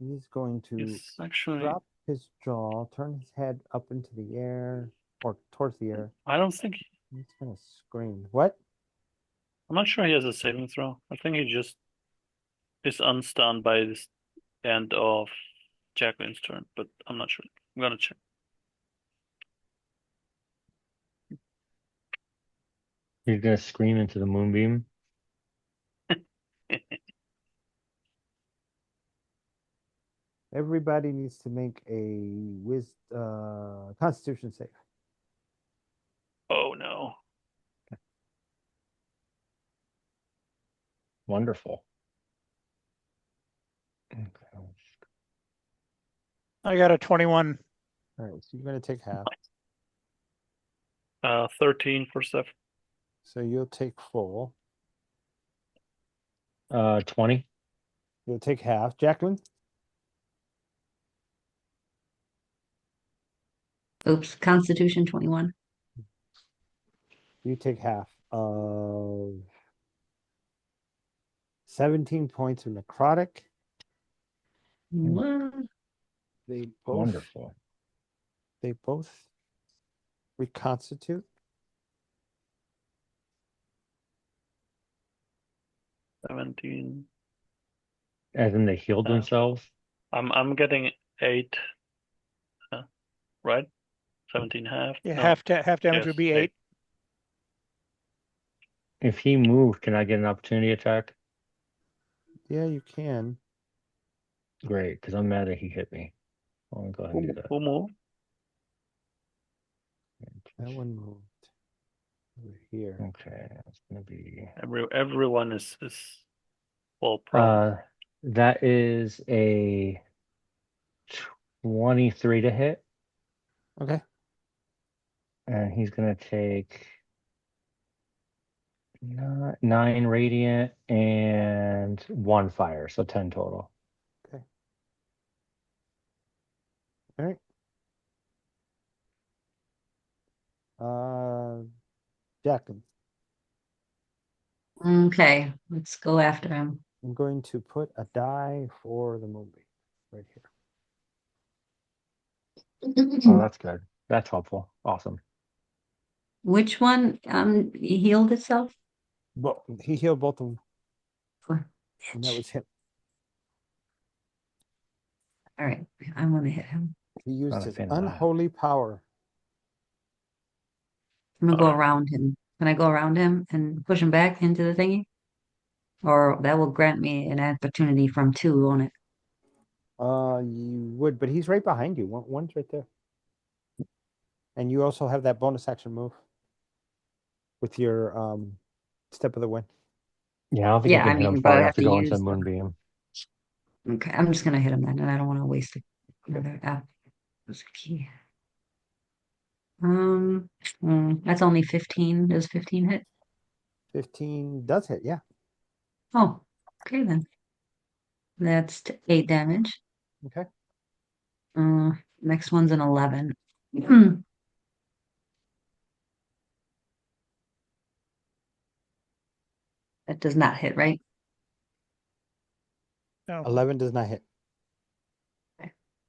He's going to He's actually. drop his jaw, turn his head up into the air or towards the air. I don't think. He's going to scream. What? I'm not sure he has a saving throw. I think he just is unstunned by this end of Jacqueline's turn, but I'm not sure. I'm gonna check. You're gonna scream into the moonbeam. Everybody needs to make a Constitution save. Oh no. Wonderful. Okay. I got a 21. All right. So you're going to take half. 13 for Steph. So you'll take full. 20. You'll take half. Jacqueline? Oops, Constitution 21. You take half of 17 points of necrotic. What? They Wonderful. both reconstitute. 17. As in they healed themselves. I'm getting 8. Right? 17 half. Yeah, No. half damage Yes, would be 8. 8. If he moved, can I get an opportunity attack? Yeah, you can. Great, because I'm mad that he hit me. I'll go ahead and do that. Who moved? That one moved over here. Okay, that's gonna be Everyone is well prone. that is a 23 to hit, Okay. and he's gonna take 9 radiant and 1 fire, so 10 total. Okay. All right. Jack, Okay, let's go after him. I'm going to put a die for the movie right here. Oh, that's good. That's helpful. Awesome. Which one healed itself? Well, he healed both of them, For- and that was him. All right, I'm gonna hit him. He used Not a his fan of that. unholy power. I'm gonna go Alright. around him. Can I go around him and push him back into the thingy? Or that will grant me an opportunity from 2 on it. You would, but he's right behind you. One's right there. And you also have that bonus action move with your step of the wind. Yeah, I don't think Yeah, you can I hit him mean, but far I enough have to to go into use. Moonbeam. Okay, I'm just gonna hit him then, and I don't want to waste another key. That's only 15. Does 15 hit? 15 does hit, yeah. Oh, okay then. That's 8 damage. Okay. Next one's an 11. That does not hit, right? No. 11 does not hit.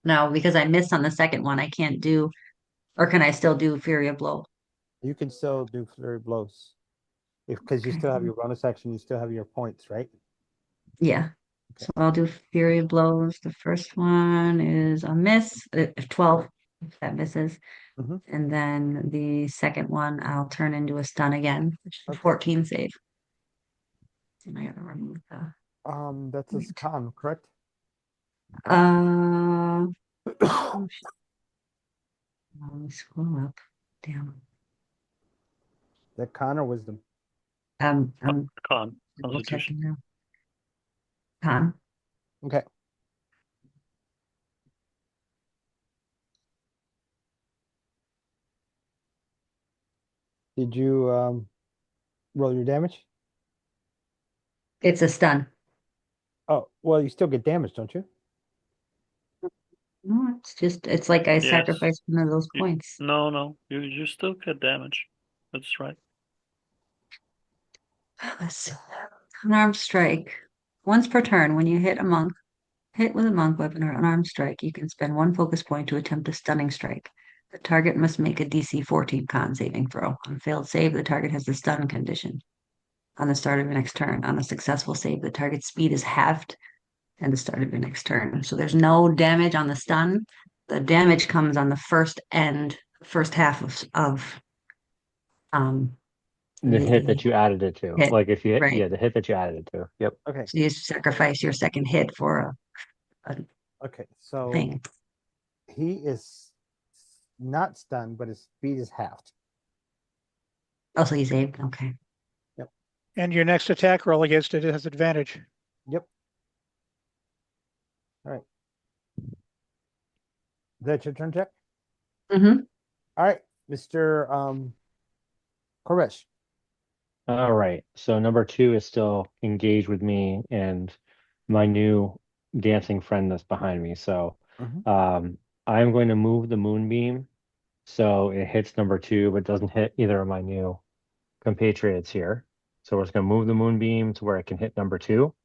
No, because I missed on the second one. I can't do, or can I still do Fury of Blow? You can still do flurry blows. Because you Okay. still have your bonus action, you still have your points, right? Yeah. Okay. So I'll do Fury of Blows. The first one is a miss, 12. That misses. Mhm. And then the second one, I'll turn into a stun again, which is a Okay. 14 save. And I gotta remove the. That's a con, correct? Oh, shit. Let me scroll up. Damn. That con or wisdom? I'm Con double Constitution. checking now. Con. Okay. Did you roll your damage? It's a stun. Oh, well, you still get damage, don't you? No, it's like I Yes. sacrificed one of those You, points. no. You still get damage. That's right. Let's see. Unarmed strike. Once per turn, when you hit with a monk weapon or unarmed strike, you can spend 1 focus point to attempt a stunning strike. The target must make a DC 14 con saving throw. On failed save, the target has the stun condition. On the start of your next turn, on a successful save, the target's speed is halved and the start of your next turn. So there's no damage on the stun. The damage comes on the first half of The hit the that you added it to. hit, Like if you hit, right? yeah, the hit that you added it to. Yep. Okay. So you sacrifice your second hit for a Okay. So thing. he is not stunned, but his speed is halved. Oh, so you saved? Okay. And your next attack roll against it has advantage. Yep. All right. Is that your turn, Jack? Mm-hmm. All right, Mr. Koresh. All right. So number 2 is still engaged with me and my new dancing friend that's behind me. So Mhm. I'm going to move the moonbeam so it hits number 2, but doesn't hit either of my new compatriots here. So we're just going to move the moonbeam to where it can hit number 2,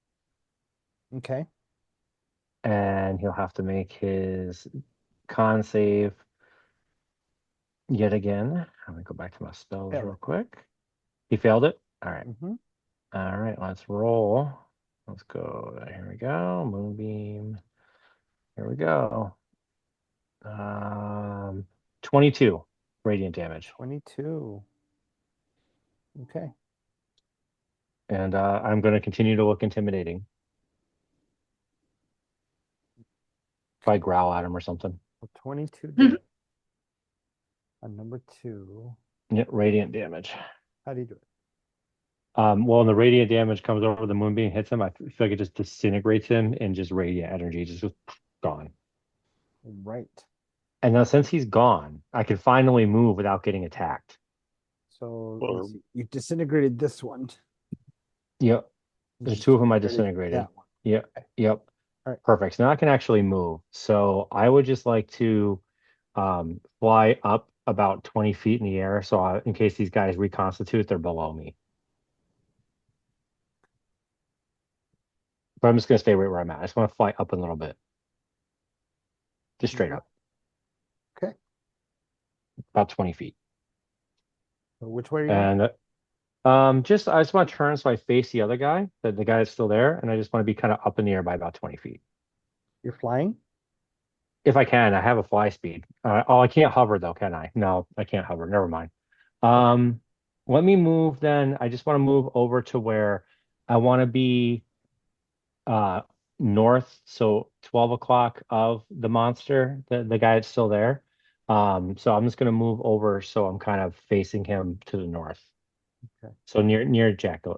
Okay. and he'll have to make his con save yet again. Let me go back to my spells Failed real it. quick. He failed it. All right. Mhm. All right, let's roll. Let's go. Here we go. Moonbeam. Here we go. 22 radiant damage. 22. Okay. And I'm going to continue to look intimidating. If I growl at him or something. 22 damage. On number 2. Yeah, radiant damage. How do you do it? Well, when the radiant damage comes over the moonbeam, hits him, I feel like it just disintegrates him and just radiant energy just goes gone. Right. And now since he's gone, I can finally move without getting attacked. So Well- let's see. You disintegrated this one. Yep. You There's 2 of them I disintegrated disintegrated. that one. Yep. Okay. Yep. All right. Perfect. So now I can actually move. So I would just like to fly up about 20 feet in the air. So in case these guys reconstitute, they're below me. But I'm just going to stay right where I'm at. I just want to fly up a little bit. Just straight up. Okay. About 20 feet. So which way are you going? And I just want to turn so I face the other guy, the guy that's still there, and I just want to be kind of up in the air by about 20 feet. You're flying? If I can, I have a fly speed. I can't hover though, can I? No, I can't hover. Never mind. Let me move then. I just want to move over to where I want to be north, so 12 o'clock of the monster, the guy that's still there. So I'm just gonna move over so I'm kind of facing him to the north. Okay. So near Jacqueline.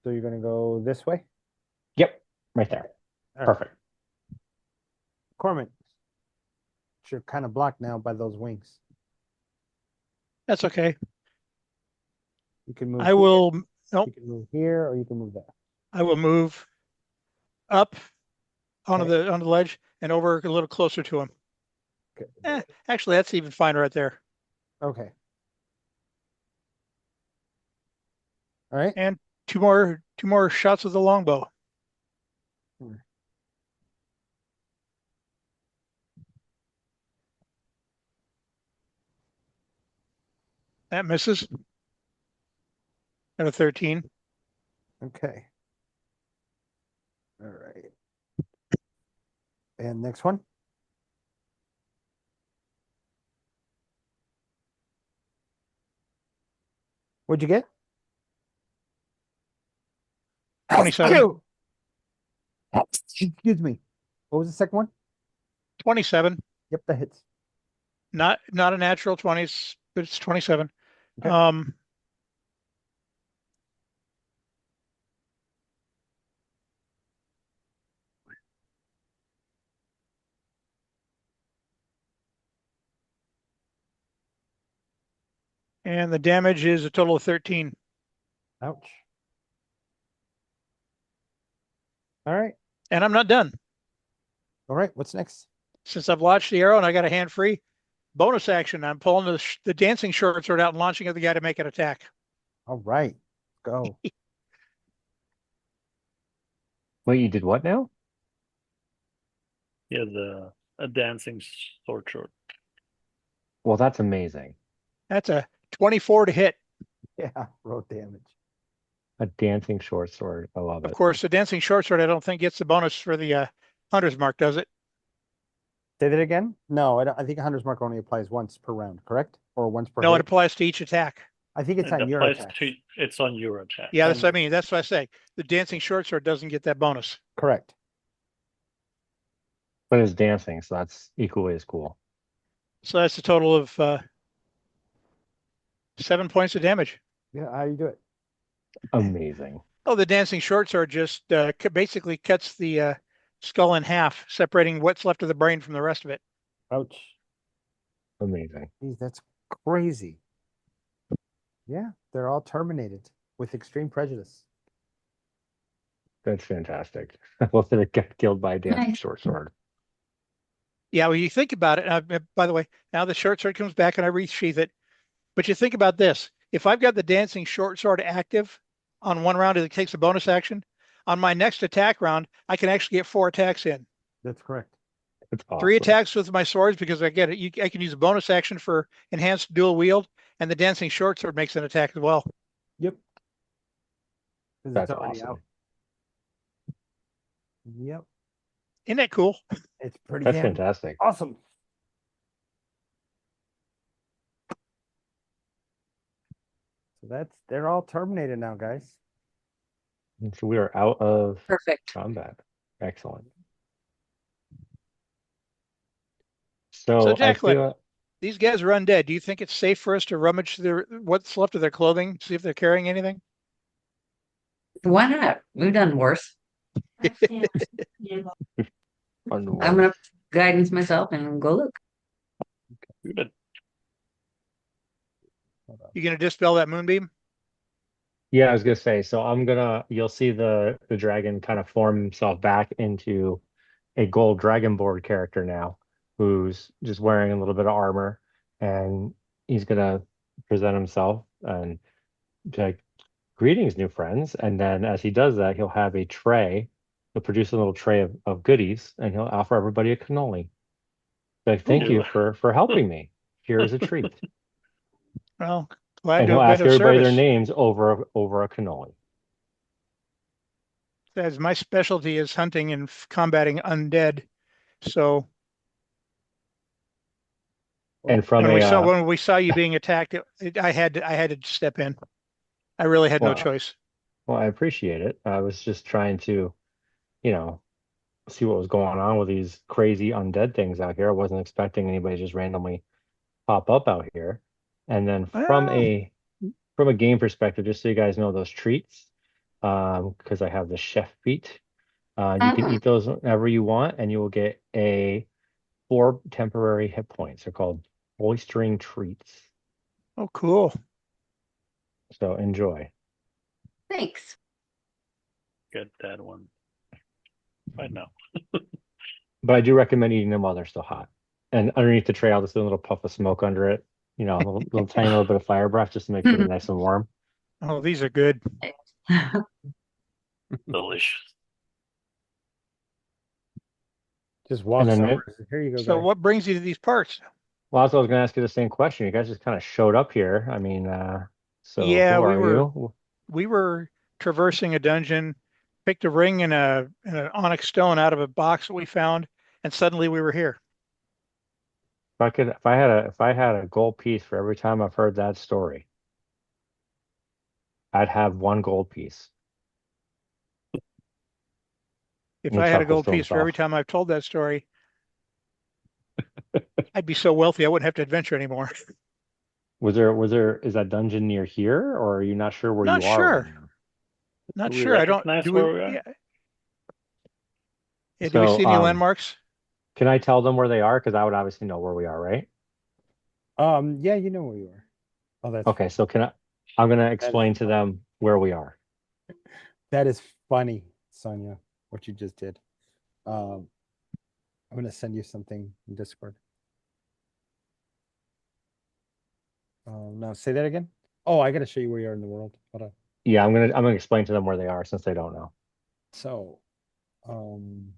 So you're going to go this way? Yep, right there. All right. Perfect. Corman, you're kind of blocked now by those wings. That's okay. You can move I here, will, nope, you can move here, or you can move there. I will move up onto Okay. the ledge and over a little closer to him. Okay. Actually, that's even fine right there. Okay. All right. And two more shots with the longbow. That misses. At a 13. Okay. All right. And next one. What'd you get? 27. Excuse me. What was the second one? 27. Yep, that hits. Not a natural 20s, but it's 27. Okay. And the damage is a total of 13. Ouch. All right. And I'm not done. All right. What's next? Since I've launched the arrow and I got a hand free, bonus action. I'm pulling the dancing short sword out and launching at the guy to make an attack. All right. Go. Wait, you did what now? Yeah, a dancing sword short. Well, that's amazing. That's a 24 to hit. Yeah. Roll damage. A dancing short sword. I love Of it. course, the dancing short sword I don't think gets the bonus for the hunter's mark, does it? Say that again? No, I think a hunter's mark only applies once per round, correct? Or once per No, it hit? applies to each attack. I think it's It on your applies attack. it's on your attack. Yeah, that's what I mean. That's what I say. The dancing short sword doesn't get that bonus. Correct. But it's dancing, so that's equally as cool. So that's a total of 7 points of damage. Yeah, how you do it? Amazing. Oh, the dancing short sword just basically cuts the skull in half, separating what's left of the brain from the rest of it. Ouch. Amazing. Geez, that's crazy. Yeah, they're all terminated with extreme prejudice. That's fantastic. I love that it got killed by a dancing Nice. short sword. Yeah, well, you think about it. By the way, now the short sword comes back and I resheath it. But you think about this. If I've got the dancing short sword active on one round, it takes a bonus action. On my next attack round, I can actually get 4 attacks in. That's correct. It's awesome. 3 attacks with my swords because I get it. I can use a bonus action for enhanced dual wield, and the dancing short sword makes an attack as well. Yep. 'Cause That's it's already awesome. out. Yep. Isn't that cool? It's pretty That's damn fantastic. awesome. So they're all terminated now, guys. And so we are out of Perfect. combat. Excellent. So So I Jacqueline, feel these guys are undead. Do you think it's safe for us to rummage their what's left of their clothing, see if they're carrying anything? Why not? We've done worse. on the I'm worst. gonna guidance myself and go look. Good. You gonna dispel that moonbeam? Yeah, I was gonna say, so you'll see the dragon kind of form himself back into a gold dragonborn character now, who's just wearing a little bit of armor, and he's gonna present himself and be like, greetings, new friends. And then as he does that, he'll have a tray. He'll produce a little tray of goodies, and he'll offer everybody a cannoli. Like, thank Ooh. you for helping me. Here is a treat. Well, glad And to he'll have been ask of everybody their service. names over a cannoli. As my specialty is hunting and combating undead. So And from when a we saw you being attacked, I had to step in. I really had no well, choice. I appreciate it. I was just trying to, you know, see what was going on with these crazy undead things out here. I wasn't expecting anybody to just randomly pop up out here. And then Well, from a game perspective, just so you guys know those treats, because I have the chef feat, you can Mm, eat those whenever you want, and you will get a 4 temporary hit points. They're called oystering treats. oh, cool. So enjoy. thanks. Get that one right now. But I do recommend eating them while they're still hot. And underneath the tray, I'll just do a little puff of smoke under it, a little tiny little bit of fire breath just to make sure they're nice and warm. Oh, these are good. Delicious. Just And walks then, over. Says, here you go, So guys. what brings you to these parts? well, also, I was going to ask you the same question. You guys just kind of showed up here. I mean, so Yeah, who are you? we were traversing a dungeon, picked a ring and an onyx stone out of a box that we found, and suddenly we were here. If I had a gold piece for every time I've heard that story, I'd have 1 gold piece. If And he I had a chuckles gold to piece for every himself. time I've told that story, I'd be so wealthy I wouldn't have to adventure anymore. Is that dungeon near here, or are you not sure where Not you are right sure. now? Not Do we sure. I don't. recognize Do where we? we are? Yeah. Yeah. Do we So, see any landmarks? can I tell them where they are? Because I would obviously know where we are, right? Yeah, you know where you are. Oh, that's Okay, so I'm gonna that is explain to funny. them where we are. That is funny, Sonia, what you just did. Um, I'm gonna send you something in Discord. No, say that again. Oh, I gotta show you where you are in the world. Hold on. Yeah, I'm gonna explain to them where they are since they don't know. So, um,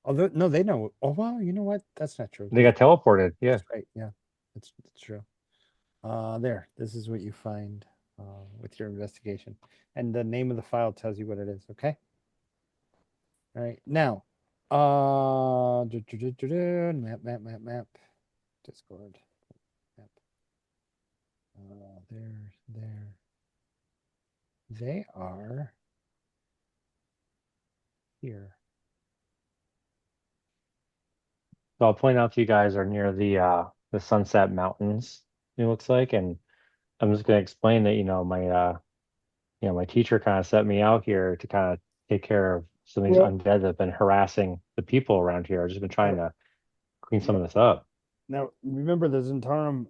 although no, they know. Oh well, you know what? That's not true. They got teleported. Yeah. That's right. Yeah, that's true. There. This is what you find with your investigation, and the name of the file tells you what it is. Okay. All right. Now, map. Discord. Map. There. They are here. So I'll point out to you guys are near the Sunset Mountains, it looks like, and I'm just gonna explain that, my teacher kind of set me out here to kind of take care of some of these Well, undead that have been harassing the people around here. I've just been trying to clean some now, of this up. now remember the Zentarum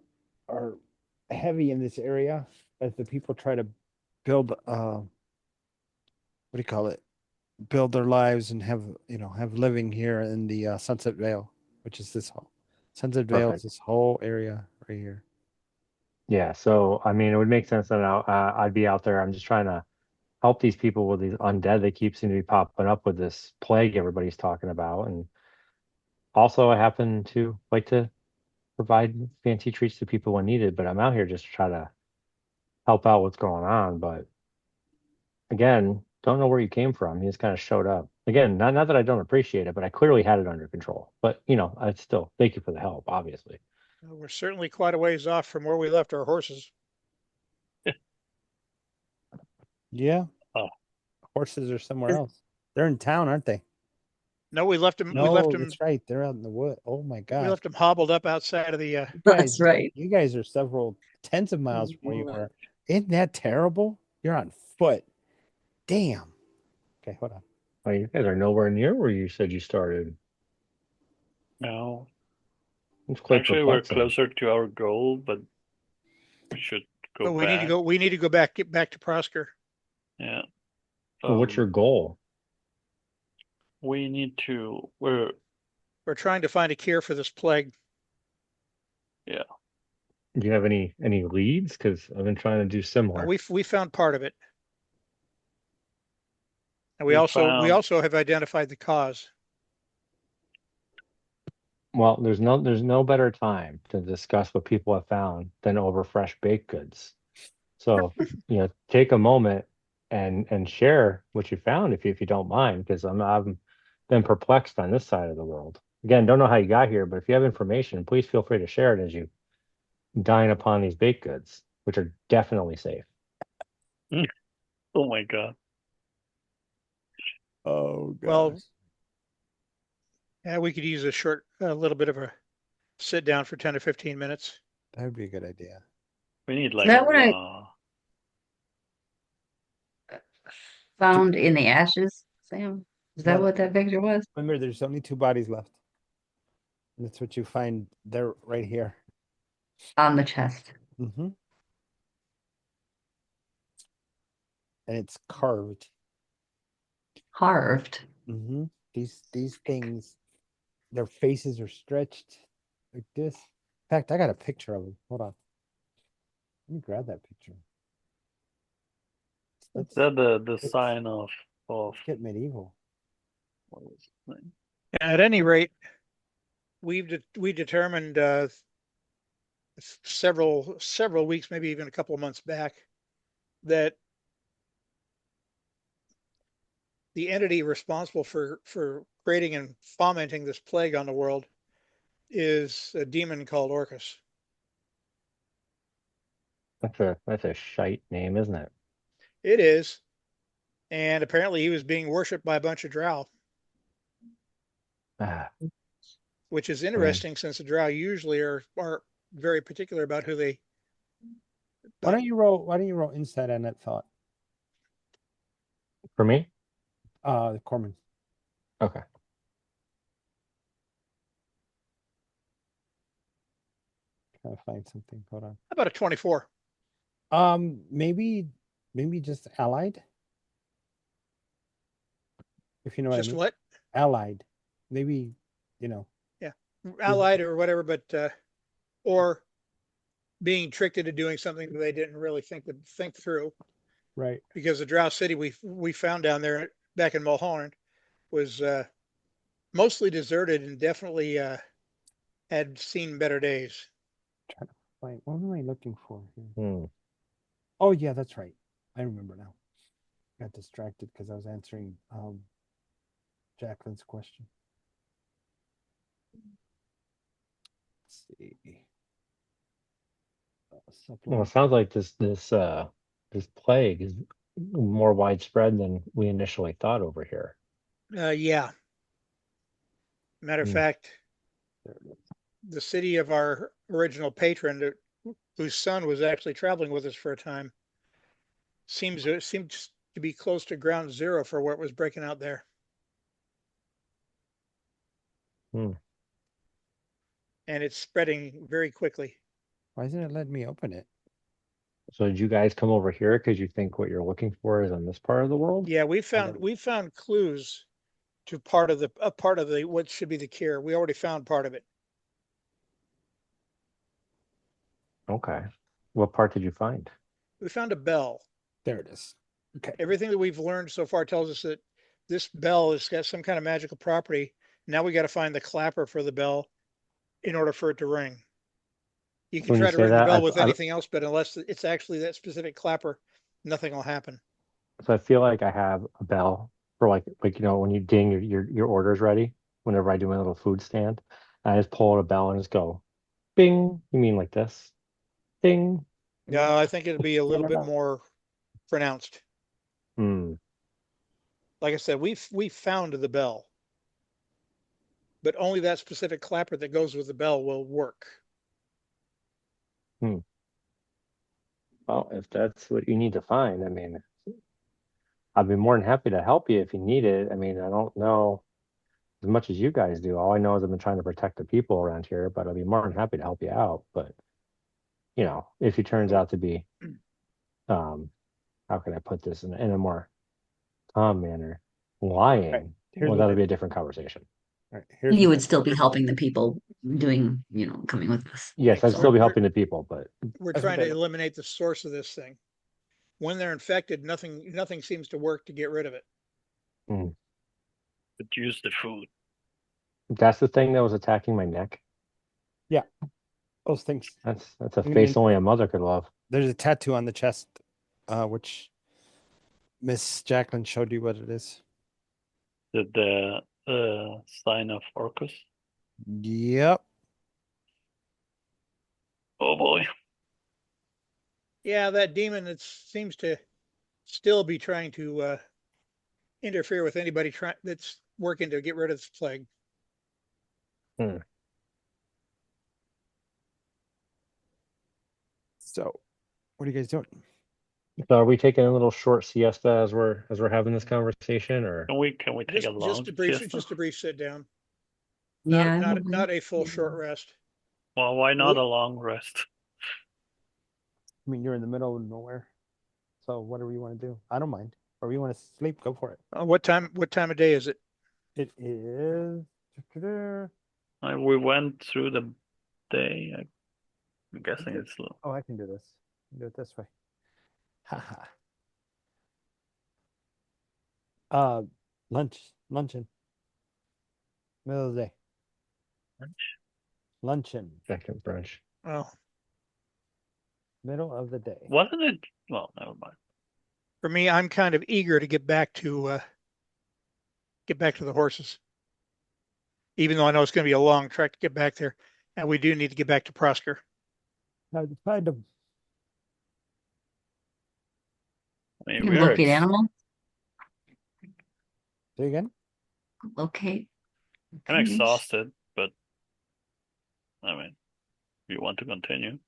are heavy in this area as the people try to build what do you call it? Build their lives and have living here in the Sunset Vale, which is this whole Sunset Vale is Perfect. this whole area right here. Yeah, so I mean, it would make sense that I'd be out there. I'm just trying to help these people with these undead that keep seem to be popping up with this plague everybody's talking about. And also, I happen to like to provide fancy treats to people when needed, but I'm out here just to try to help out what's going on. But again, don't know where you came from. He just kind of showed up. Again, not that I don't appreciate it, but I clearly had it under control. But I still thank you for the help, obviously. We're certainly quite a ways off from where we left our horses. Yeah. horses are somewhere else. They're in town, aren't they? No, we left them. No, we left them. that's right. They're out in the wood. Oh my We gosh. left them hobbled up outside of the. You That's guys, right. you guys are several tens of miles from where you were. Isn't that terrible? You're on foot. Damn. Okay, hold on. Oh, you guys are nowhere near where you said you started. No. It's quite Actually, we're perplexing. closer to our goal, but we should go But we back. need to go. We need to go back. Get back to Prosker. Yeah. Well, what's your goal? We need to. We're trying to find a cure for this plague. Do you have any leads? Because I've been trying to do similar. We found part of it, and we We also found- have identified the cause. Well, there's no better time to discuss what people have found than over fresh baked goods. So, take a moment and share what you found if you don't mind, because I've been perplexed on this side of the world. Again, don't know how you got here, but if you have information, please feel free to share it as you dine upon these baked goods, which are definitely safe. Oh my God. Oh gosh. Well, yeah, we could use a little bit of a sit down for 10 to 15 minutes. That would be a good idea. We need like that a what I- raw. Found in the ashes, Sam? Is that No. what that picture was? Remember, there's only 2 bodies left. And that's what you find there right here. On the chest. Mm-hmm. And it's carved. Carved. Mm-hmm. These things, their faces are stretched like this. In fact, I got a picture of them. Hold on. Let me grab that picture. Is Let's that the it's- sign of get medieval. what was his name? At any rate, we determined several weeks, maybe even a couple of months back, that the entity responsible for creating and fomenting this plague on the world is a demon called Orcus. That's a shite name, isn't it? It is, and apparently he was being worshipped by a bunch of drow, Ah, which is interesting since the drow usually are very particular about who they. Why don't you roll insight on that thought? for me? Corman. Okay. Trying to find something. Hold on. How about a 24? Maybe just allied. If you know what Just I mean. what? Allied. Maybe, Allied or whatever, but or being tricked into doing something that they didn't really think through. right. Because the Drow City we found down there back in Mulholland was mostly deserted and definitely had seen better days. Wait, what am I looking for here? Hmm. Oh yeah, that's right. I remember now. Got distracted because I was answering Jacqueline's question. Let's see. Well, it sounds like this plague is more widespread than we initially thought over here. Yeah. Matter of Hmm. fact, There it is. the city of our original patron, whose son was actually traveling with us for a time, seems to be close to ground zero for what was breaking out there. Hmm. And it's spreading very quickly. Why isn't it letting me open it? So did you guys come over here because you think what you're looking for is in this part of the world? Yeah, we found clues to part of the what should be the cure. We already found part of it. Okay. What part did you find? We found a bell. There it is. Okay. Everything that we've learned so far tells us that this bell has got some kind of magical property. Now we got to find the clapper for the bell in order for it to ring. You can When you try to say ring the that, bell with anything else, but unless it's actually that specific clapper, nothing will happen. So I feel like I have a bell for like when you ding your order's ready. Whenever I do my little food stand, I just pull out a bell and just go, bing. You mean like this? Ding. No, I think it'd be a little bit more pronounced. Hmm. like I said, we found the bell, but only that specific clapper that goes with the bell will work. Well, if that's what you need to find, I mean, I'd be more than happy to help you if you need it. I mean, I don't know as much as you guys do. All I know is I've been trying to protect the people around here, but I'd be more than happy to help you out. But, if he turns out to be, how can I put this in a more calm manner, lying, Here's well, what that'll be a different conversation. All right, here's You what would still be helping the people doing, coming with us. Yes, I'd So still be we're- helping the people, but We're That's trying to better. eliminate the source of this thing. When they're infected, nothing seems to work to get rid of it. But use the food. that's the thing that was attacking my neck. those things. That's a I mean, face only a mother could love. There's a tattoo on the chest, which Miss Jacqueline showed you what it is. The sign of Orcus. Yep. Oh boy. Yeah, that demon that seems to still be trying to interfere with anybody that's working to get rid of this plague. So, what are you guys doing? So are we taking a little short siesta as we're having this conversation, or Can we take a long siesta? Just a brief sit down. Yeah, Not a full short rest. Well, why not a long rest? I mean, you're in the middle of nowhere. So, whatever you want to do, I don't mind. Or you want to sleep, go for it. What time of day is it? It is. We went through the day. I'm guessing it's slow. Oh, I can do this. Do it this way. Haha. Luncheon. Middle of the day. Luncheon. second brunch? Oh, Middle of the day. Wasn't it? Well, never mind. for me, I'm kind of eager to get back to the horses. Even though I know it's going to be a long trek to get back there, and we do need to get back to Prosker. Now to find them. I mean, You we are locate animal. Say again? Locate. I'm exhausted, but I mean, if you want to continue.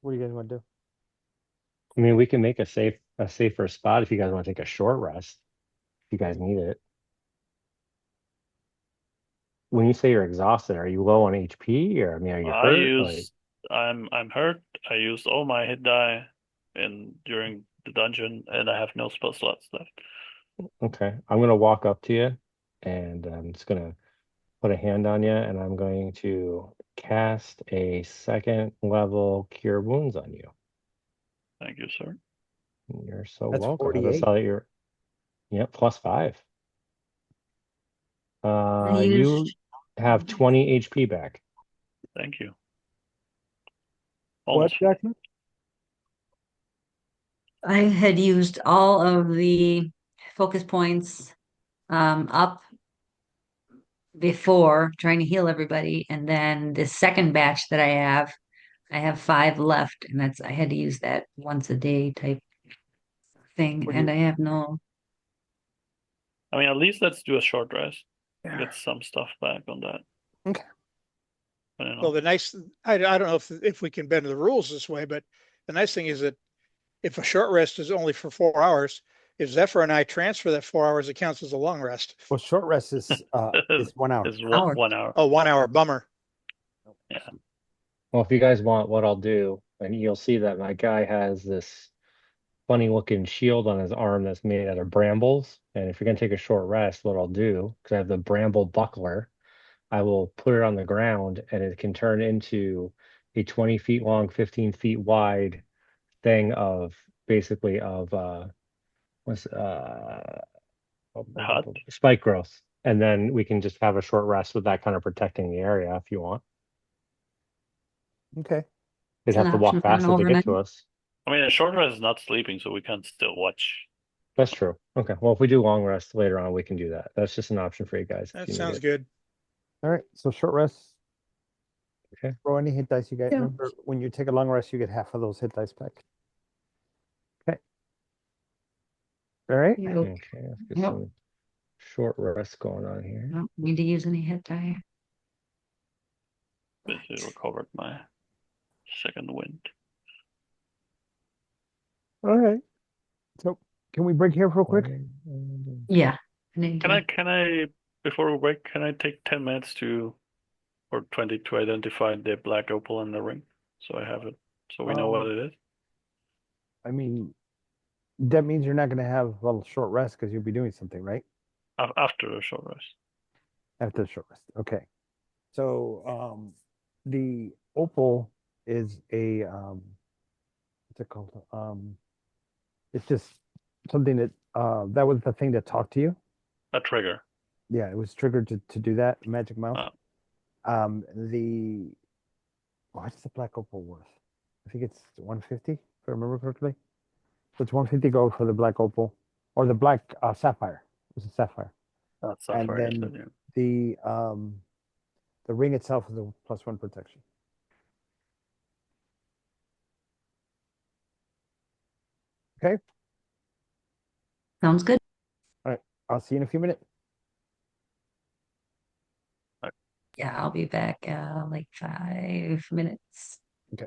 What do you guys want to do? I mean, we can make a safer spot if you guys want to take a short rest. If you guys need it. When you say you're exhausted, are you low on HP, or I mean, are you hurt? I'm hurt. I used all my hit die during the dungeon, and I have no spell slots left. Okay, I'm gonna walk up to you, and I'm just gonna put a hand on you, and I'm going to cast a second level Cure Wounds on you. Thank you, sir. You're so That's welcome. I 48. just saw that you're, +5. I You used- have 20 HP back. Thank you. What, Almost. Jackman? I had used all of the focus points up before trying to heal everybody, and then the second batch that I have 5 left, and I had to use that once a day type thing, What do and you- I have no. I mean, at least let's do a short rest. Get some stuff back on that. Okay. I don't know. Well, I don't know if we can bend the rules this way, but the nice thing is that if a short rest is only for 4 hours, if Zephyr and I transfer that 4 hours, it counts as a long rest. Well, short rest is 1 hour. It's Hour. 1 hour. Oh, 1 hour, bummer. Yeah. Well, if you guys want, what I'll do, and you'll see that my guy has this funny looking shield on his arm that's made out of brambles. And if you're going to take a short rest, what I'll do, because I have the bramble buckler, I will put it on the ground, and it can turn into a 20 feet long, 15 feet wide thing of basically what's Hut. spike growth. And then we can just have a short rest with that kind of protecting the area if you want. Okay. They'd It's an have to option walk for an fast to get overnight. to us. I mean, a short rest is not sleeping, so we can still watch. That's true. Okay. Well, if we do long rest later on, we can do that. That's just an option for you guys if That you need sounds it. good. All right. So short rest. Okay. Roll any hit dice you get. Yeah. Remember, when you take a long rest, you get half of those hit dice back. Okay. All right. You Okay, let's get Yep. some short rest going on here. don't need to use any hit die. Basically recovered my second wind. All right. So can we break here real quick? Yeah. I need to. Can I before we break, can I take 10 minutes or 20 to identify the black opal in the ring? So I have it, so we know what it is. I mean, that means you're not going to have a short rest because you'll be doing something, right? After the short rest. After the short rest. Okay. So the opal is a what's it called? It's just something that that was the thing that talked to you. A trigger. Yeah, it was triggered to do that magic mouse. The what's the black opal worth? I think it's 150, if I remember correctly. So it's 150 gold for the black opal, or the black sapphire. It was a sapphire. That's And sapphire. then the ring itself is a +1 protection. Okay. Sounds good. All right. I'll see you in a few minutes. Yeah, I'll be back like 5 minutes. Okay.